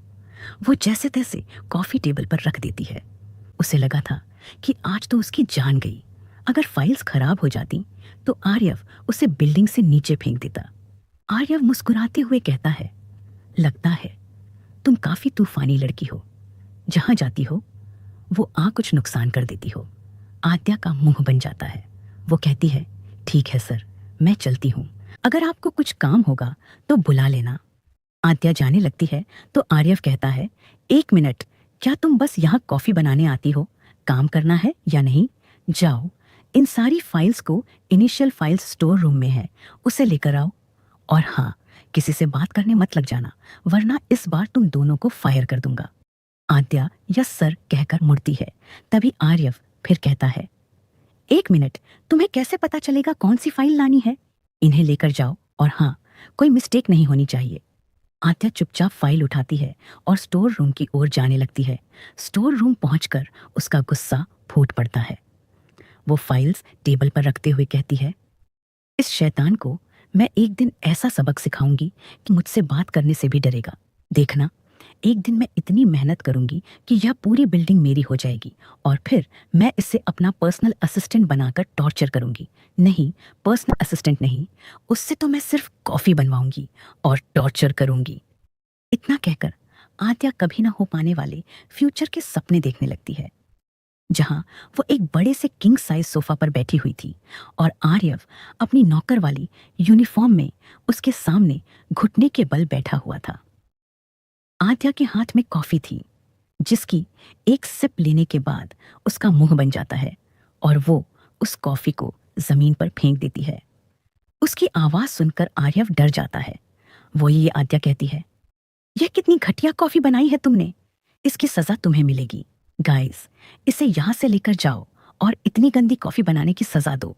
वो जैसे तैसे कॉफी टेबल पर रख देती है। उसे लगा था कि आज तो उसकी जान गई। अगर फाइल्स खराब हो जाती तो आर्यव उसे बिल्डिंग से नीचे फेंक देता। आर्यव मुस्कुराते हुए कहता है, लगता है तुम काफी तूफानी लड़की हो, जहां जाती हो वो कुछ नुकसान कर देती हो। आद्या का मुंह बन जाता है। वो कहती है, ठीक है सर, मैं चलती हूँ, अगर आपको कुछ काम होगा तो बुला लेना। आद्या जाने लगती है तो आर्यव कहता है, एक मिनट, क्या तुम बस यहाँ कॉफी बनाने आती हो? काम करना है या नहीं? जाओ, इन सारी फाइल्स को इनिशियल फाइल्स स्टोर रूम में है, उसे लेकर आओ। और हाँ, किसी से बात करने मत लग जाना, वरना इस बार तुम दोनों को फायर कर दूंगा। आद्या यस सर कहकर मुड़ती है। तभी आर्यव फिर कहता है, एक मिनट, तुम्हें कैसे पता चलेगा कौन सी फाइल लानी है? इन्हें लेकर जाओ और हाँ, कोई मिस्टेक नहीं होनी चाहिए। आद्या चुपचाप फाइल उठाती है और स्टोर रूम की ओर जाने लगती है। स्टोर रूम पहुंचकर उसका गुस्सा फूट पड़ता है। वो फाइल्स टेबल पर रखते हुए कहती है, इस शैतान को मैं एक दिन ऐसा सबक सिखाऊंगी कि मुझसे बात करने से भी डरेगा। देखना, एक दिन मैं इतनी मेहनत करूंगी कि यह पूरी बिल्डिंग मेरी हो जाएगी और फिर मैं इसे अपना पर्सनल असिस्टेंट बनाकर टॉर्चर करूंगी। नहीं, पर्सनल असिस्टेंट नहीं, उससे तो मैं सिर्फ कॉफी बनवाऊंगी और टॉर्चर करूंगी। इतना कहकर आद्या कभी ना हो पाने वाले फ्यूचर के सपने देखने लगती है, जहां वो एक बड़े से किंग साइज सोफा पर बैठी हुई थी और आर्यव अपनी नौकर वाली यूनिफॉर्म में उसके सामने घुटने के बल बैठा हुआ था। आद्या के हाथ में कॉफी थी, जिसकी एक सिप लेने के बाद उसका मुंह बन जाता है और वो उस कॉफी को जमीन पर फेंक देती है। उसकी आवाज सुनकर आर्यव डर जाता है। वो ये आद्या कहती है, यह कितनी घटिया कॉफी बनाई है तुमने, इसकी सजा तुम्हें मिलेगी। गाइस, इसे यहां से लेकर जाओ और इतनी गंदी कॉफी बनाने की सजा दो।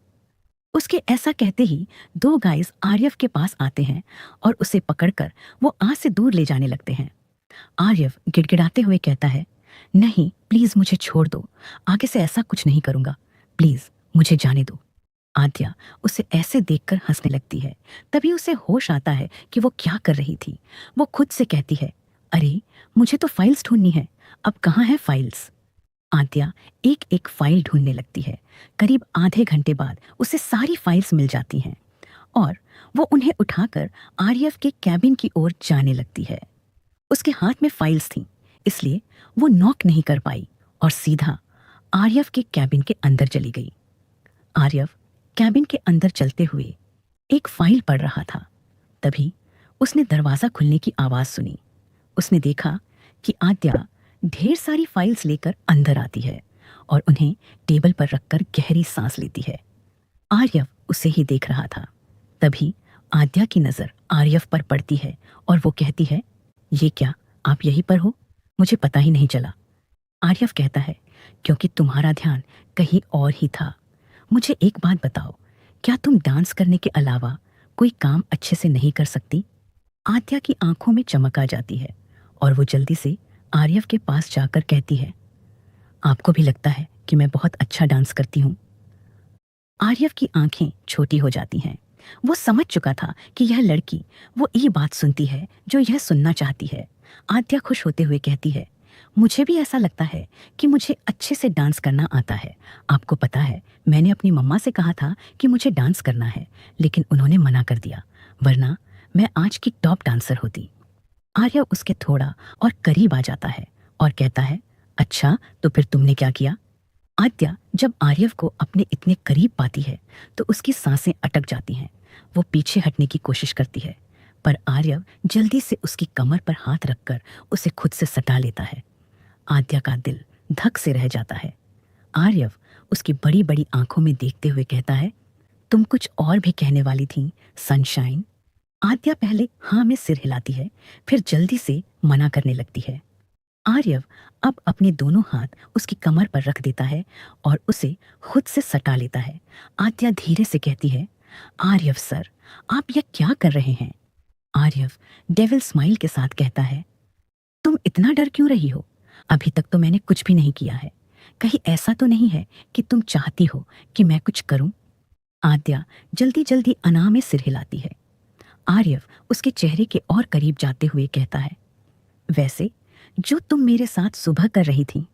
उसके ऐसा कहते ही दो गाइस आर्यव के पास आते हैं और उसे पकड़कर वो आज से दूर ले जाने लगते हैं। आर्यव गिड़गिड़ाते हुए कहता है, नहीं प्लीज मुझे छोड़ दो, आगे से ऐसा कुछ नहीं करूंगा, प्लीज मुझे जाने दो। आद्या उसे ऐसे देखकर हंसने लगती है। तभी उसे होश आता है कि वो क्या कर रही थी। वो खुद से कहती है, अरे मुझे तो फाइल्स ढूंढनी है, अब कहाँ है फाइल्स। आद्या एक एक फाइल ढूंढने लगती है। करीब आधे घंटे बाद उसे सारी फाइल्स मिल जाती हैं और वो उन्हें उठाकर आर्यव के कैबिन की ओर जाने लगती है। उसके हाथ में फाइल्स थीं, इसलिए वो नॉक नहीं कर पाई और सीधा आर्यव के कैबिन के अंदर चली गई। आर्यव कैबिन के अंदर चलते हुए एक फाइल पढ़ रहा था। तभी उसने दरवाजा खुलने की आवाज सुनी। उसने देखा कि आद्या ढेर सारी फाइल्स लेकर अंदर आती है और उन्हें टेबल पर रखकर गहरी सांस लेती है। आर्यव उसे ही देख रहा था। तभी आद्या की नजर आर्यव पर पड़ती है और वो कहती है, ये क्या, आप यहीं पर हो, मुझे पता ही नहीं चला। आर्यव कहता है, क्योंकि तुम्हारा ध्यान कहीं और ही था। मुझे एक बात बताओ, क्या तुम डांस करने के अलावा कोई काम अच्छे से नहीं कर सकती? आद्या की आंखों में चमक आ जाती है और वो जल्दी से आर्यव के पास जाकर कहती है, आपको भी लगता है कि मैं बहुत अच्छा डांस करती हूँ? आर्यव की आंखें छोटी हो जाती हैं। वो समझ चुका था कि यह लड़की वो ये बात सुनती है जो यह सुनना चाहती है। आद्या खुश होते हुए कहती है, मुझे भी ऐसा लगता है कि मुझे अच्छे से डांस करना आता है। आपको पता है, मैंने अपनी मम्मा से कहा था कि मुझे डांस करना है, लेकिन उन्होंने मना कर दिया, वरना मैं आज की टॉप डांसर होती। आर्यव उसके थोड़ा और करीब आ जाता है और कहता है, अच्छा तो फिर तुमने क्या किया? आद्या जब आर्यव को अपने इतने करीब पाती है तो उसकी सांसें अटक जाती हैं। वो पीछे हटने की कोशिश करती है, पर आर्यव जल्दी से उसकी कमर पर हाथ रखकर उसे खुद से सटा लेता है। आद्या का दिल धक से रह जाता है। आर्यव उसकी बड़ी बड़ी आंखों में देखते हुए कहता है, तुम कुछ और भी कहने वाली थी सनशाइन? आद्या पहले हाँ में सिर हिलाती है, फिर जल्दी से मना करने लगती है। आर्यव अब अपने दोनों हाथ उसकी कमर पर रख देता है और उसे खुद से सटा लेता है। आद्या धीरे से कहती है, आर्यव सर, आप यह क्या कर रहे हैं? आर्यव डेविल स्माइल के साथ कहता है, तुम इतना डर क्यों रही हो? अभी तक तो मैंने कुछ भी नहीं किया है। कहीं ऐसा तो नहीं है कि तुम चाहती हो कि मैं कुछ करूं? आद्या जल्दी जल्दी अना में सिर हिलाती है। आर्यव उसके चेहरे के और करीब जाते हुए कहता है, वैसे जो तुम मेरे साथ सुबह कर रही थी,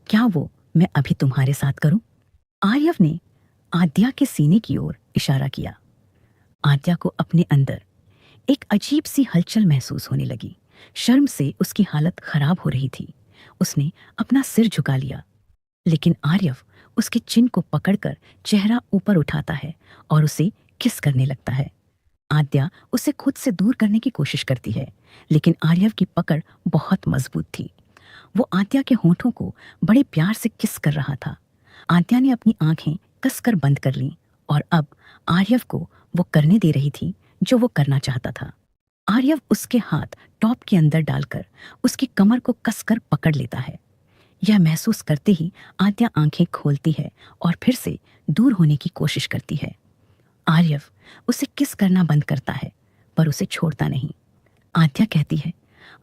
क्या वो मैं अभी तुम्हारे साथ करूं? आर्यव ने आद्या के सीने की ओर इशारा किया। आद्या को अपने अंदर एक अजीब सी हलचल महसूस होने लगी। शर्म से उसकी हालत खराब हो रही थी। उसने अपना सिर झुका लिया, लेकिन आर्यव उसके चिन को पकड़कर चेहरा ऊपर उठाता है और उसे किस करने लगता है। आद्या उसे खुद से दूर करने की कोशिश करती है, लेकिन आर्यव की पकड़ बहुत मजबूत थी। वो आद्या के होठों को बड़े प्यार से किस कर रहा था। आद्या ने अपनी आंखें कसकर बंद कर लीं और अब आर्यव को वो करने दे रही थी जो वो करना चाहता था। आर्यव उसके हाथ टॉप के अंदर डालकर उसकी कमर को कसकर पकड़ लेता है। यह महसूस करते ही आद्या आंखें खोलती है और फिर से दूर होने की कोशिश करती है। आर्यव उसे किस करना बंद करता है, पर उसे छोड़ता नहीं। आद्या कहती है,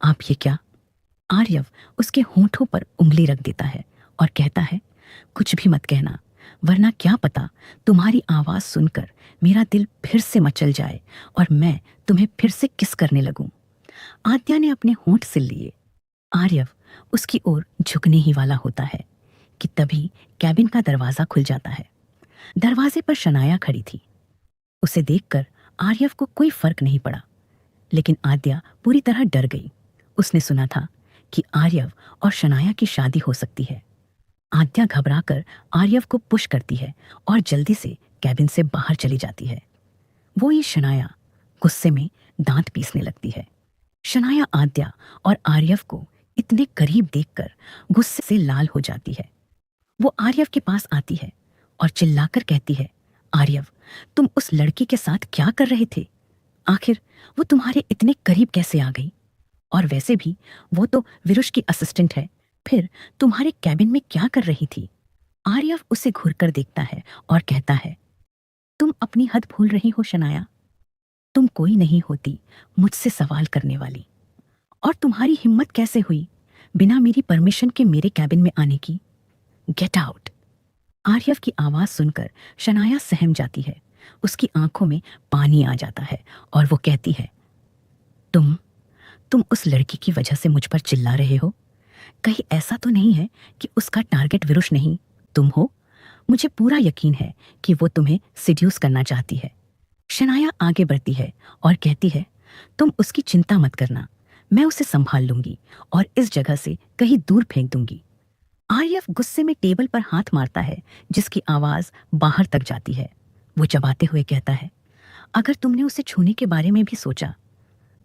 आप ये क्या? आर्यव उसके होंठों पर उंगली रख देता है और कहता है, कुछ भी मत कहना, वरना क्या पता तुम्हारी आवाज सुनकर मेरा दिल फिर से मचल जाए और मैं तुम्हें फिर से किस करने लगूं। आद्या ने अपने होंठ सिल लिए। आर्यव उसकी ओर झुकने ही वाला होता है कि तभी कैबिन का दरवाजा खुल जाता है। दरवाजे पर शनाया खड़ी थी। उसे देखकर आर्यव को कोई फर्क नहीं पड़ा, लेकिन आद्या पूरी तरह डर गई। उसने सुना था कि आर्यव और शनाया की शादी हो सकती है। आद्या घबराकर आर्यव को पुश करती है और जल्दी से कैबिन से बाहर चली जाती है। वो ये शनाया गुस्से में दांत पीसने लगती है। शनाया आद्या और आर्यव को इतने करीब देखकर गुस्से से लाल हो जाती है। वो आर्यव के पास आती है और चिल्लाकर कहती है, आर्यव तुम उस लड़की के साथ क्या कर रहे थे? आखिर वो तुम्हारे इतने करीब कैसे आ गई? और वैसे भी वो तो विरुष की असिस्टेंट है, फिर तुम्हारे कैबिन में क्या कर रही थी? आर्यव उसे घूरकर देखता है और कहता है, तुम अपनी हद भूल रही हो शनाया। तुम कोई नहीं होती मुझसे सवाल करने वाली। और तुम्हारी हिम्मत कैसे हुई बिना मेरी परमिशन के मेरे कैबिन में आने की? Get out. आर्यव की आवाज सुनकर शनाया सहम जाती है। उसकी आंखों में पानी आ जाता है और वो कहती है, तुम उस लड़की की वजह से मुझ पर चिल्ला रहे हो? कहीं ऐसा तो नहीं है कि उसका टारगेट विरुष नहीं तुम हो? मुझे पूरा यकीन है कि वो तुम्हें सिड्यूस करना चाहती है। शनाया आगे बढ़ती है और कहती है, तुम उसकी चिंता मत करना, मैं उसे संभाल लूंगी और इस जगह से कहीं दूर फेंक दूंगी। आर्यव गुस्से में टेबल पर हाथ मारता है, जिसकी आवाज बाहर तक जाती है। वो चबाते हुए कहता है, अगर तुमने उसे छूने के बारे में भी सोचा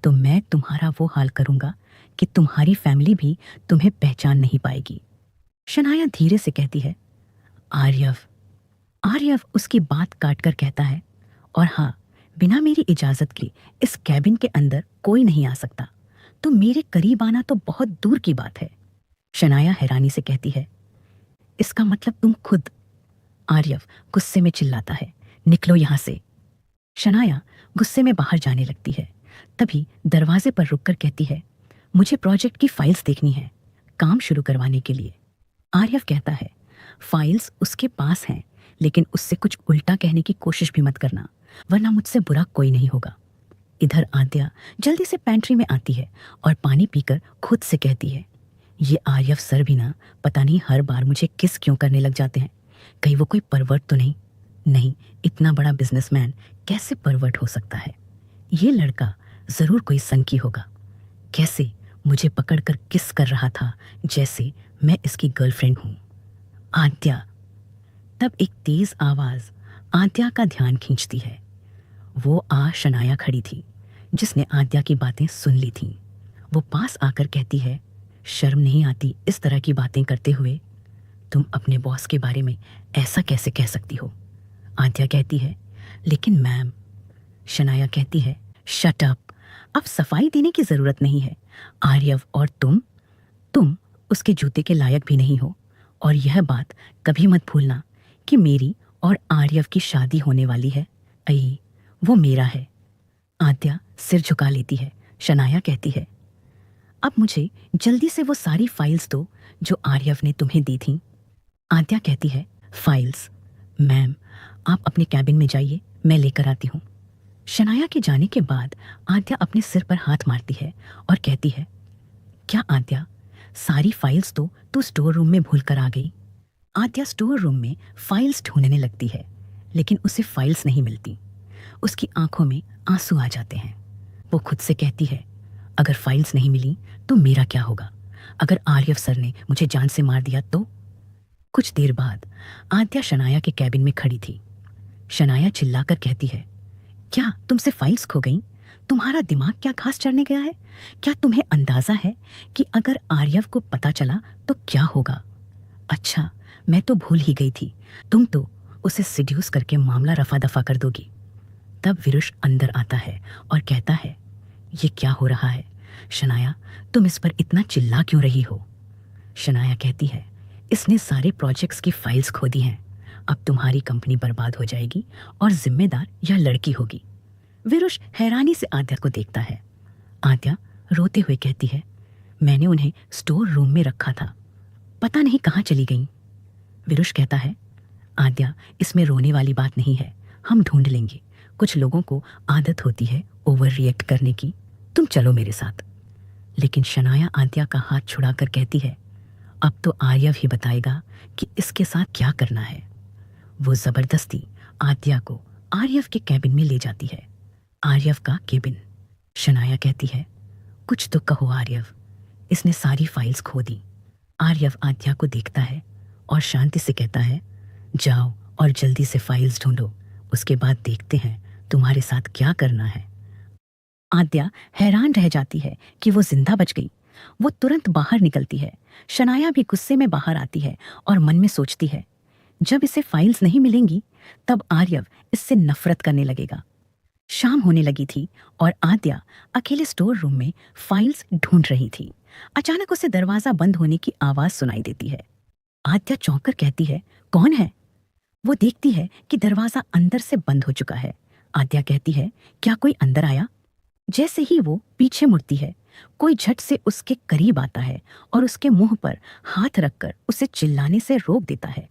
तो मैं तुम्हारा वो हाल करूंगा कि तुम्हारी फैमिली भी तुम्हें पहचान नहीं पाएगी। शनाया धीरे से कहती है, आर्यव। आर्यव उसकी बात काटकर कहता है, और हाँ, बिना मेरी इजाजत के इस कैबिन के अंदर कोई नहीं आ सकता। तो मेरे करीब आना तो बहुत दूर की बात है। शनाया हैरानी से कहती है, इसका मतलब तुम खुद? आर्यव गुस्से में चिल्लाता है, निकलो यहां से। शनाया गुस्से में बाहर जाने लगती है। तभी दरवाजे पर रुककर कहती है, मुझे प्रोजेक्ट की फाइल्स देखनी है काम शुरू करवाने के लिए। आर्यव कहता है, फाइल्स उसके पास हैं, लेकिन उससे कुछ उल्टा कहने की कोशिश भी मत करना, वरना मुझसे बुरा कोई नहीं होगा। इधर आद्या जल्दी से पैंट्री में आती है और पानी पीकर खुद से कहती है, ये आर्यव सर भी ना पता नहीं हर बार मुझे किस क्यों करने लग जाते हैं। कहीं वो कोई परवर्ट तो नहीं? नहीं, इतना बड़ा बिजनेसमैन कैसे परवर्ट हो सकता है? ये लड़का जरूर कोई संकी होगा। कैसे मुझे पकड़कर किस कर रहा था जैसे मैं इसकी गर्लफ्रेंड हूं। आद्या। तब एक तेज आवाज आद्या का ध्यान खींचती है। वो शनाया खड़ी थी, जिसने आद्या की बातें सुन ली थीं। वो पास आकर कहती है, शर्म नहीं आती इस तरह की बातें करते हुए? तुम अपने बॉस के बारे में ऐसा कैसे कह सकती हो? आद्या कहती है, लेकिन मैम। शनाया कहती है, शट अप। अब सफाई देने की जरूरत नहीं है। आर्यव और तुम उसके जूते के लायक भी नहीं हो। और यह बात कभी मत भूलना कि मेरी और आर्यव की शादी होने वाली है। अई, वो मेरा है। आद्या सिर झुका लेती है। शनाया कहती है, अब मुझे जल्दी से वो सारी फाइल्स दो जो आर्यव ने तुम्हें दी थीं। आद्या कहती है, फाइल्स? मैम, आप अपने कैबिन में जाइए, मैं लेकर आती हूँ। शनाया के जाने के बाद आद्या अपने सिर पर हाथ मारती है और कहती है, क्या आद्या, सारी फाइल्स तो तू स्टोर रूम में भूल कर आ गई? आद्या स्टोर रूम में फाइल्स ढूंढने लगती है, लेकिन उसे फाइल्स नहीं मिलती। उसकी आंखों में आंसू आ जाते हैं। वो खुद से कहती है, अगर फाइल्स नहीं मिली तो मेरा क्या होगा? अगर आर्यव सर ने मुझे जान से मार दिया तो? कुछ देर बाद आद्या शनाया के कैबिन में खड़ी थी। शनाया चिल्लाकर कहती है, क्या तुमसे फाइल्स खो गईं? तुम्हारा दिमाग क्या घास चढ़ने गया है? क्या तुम्हें अंदाजा है कि अगर आर्यव को पता चला तो क्या होगा? अच्छा, मैं तो भूल ही गई थी, तुम तो उसे सिड्यूस करके मामला रफा दफा कर दोगी। तब विरुष अंदर आता है और कहता है, ये क्या हो रहा है? शनाया, तुम इस पर इतना चिल्ला क्यों रही हो? शनाया कहती है, इसने सारे प्रोजेक्ट्स की फाइल्स खो दी हैं। अब तुम्हारी कंपनी बर्बाद हो जाएगी और जिम्मेदार यह लड़की होगी। विरुष हैरानी से आद्या को देखता है। आद्या रोते हुए कहती है, मैंने उन्हें स्टोर रूम में रखा था, पता नहीं कहाँ चली गईं। विरुष कहता है, आद्या, इसमें रोने वाली बात नहीं है, हम ढूंढ लेंगे। कुछ लोगों को आदत होती है ओवर रिएक्ट करने की, तुम चलो मेरे साथ। लेकिन शनाया आद्या का हाथ छुड़ाकर कहती है, अब तो आर्यव ही बताएगा कि इसके साथ क्या करना है। वो जबरदस्ती आद्या को आर्यव के कैबिन में ले जाती है। आर्यव का केबिन। शनाया कहती है, कुछ तो कहो आर्यव, इसने सारी फाइल्स खो दी। आर्यव आद्या को देखता है और शांति से कहता है, जाओ और जल्दी से फाइल्स ढूंढो, उसके बाद देखते हैं तुम्हारे साथ क्या करना है। आद्या हैरान रह जाती है कि वो जिंदा बच गई। वो तुरंत बाहर निकलती है। शनाया भी गुस्से में बाहर आती है और मन में सोचती है, जब इसे फाइल्स नहीं मिलेंगी तब आर्यव इससे नफरत करने लगेगा। शाम होने लगी थी और आद्या अकेले स्टोर रूम में फाइल्स ढूंढ रही थी। अचानक उसे दरवाजा बंद होने की आवाज सुनाई देती है। आद्या चौंक कर कहती है, कौन है? वो देखती है कि दरवाजा अंदर से बंद हो चुका है। आद्या कहती है, क्या कोई अंदर आया? जैसे ही वो पीछे मुड़ती है, कोई झट से उसके करीब आता है और उसके मुंह पर हाथ रखकर उसे चिल्लाने से रोक देता है।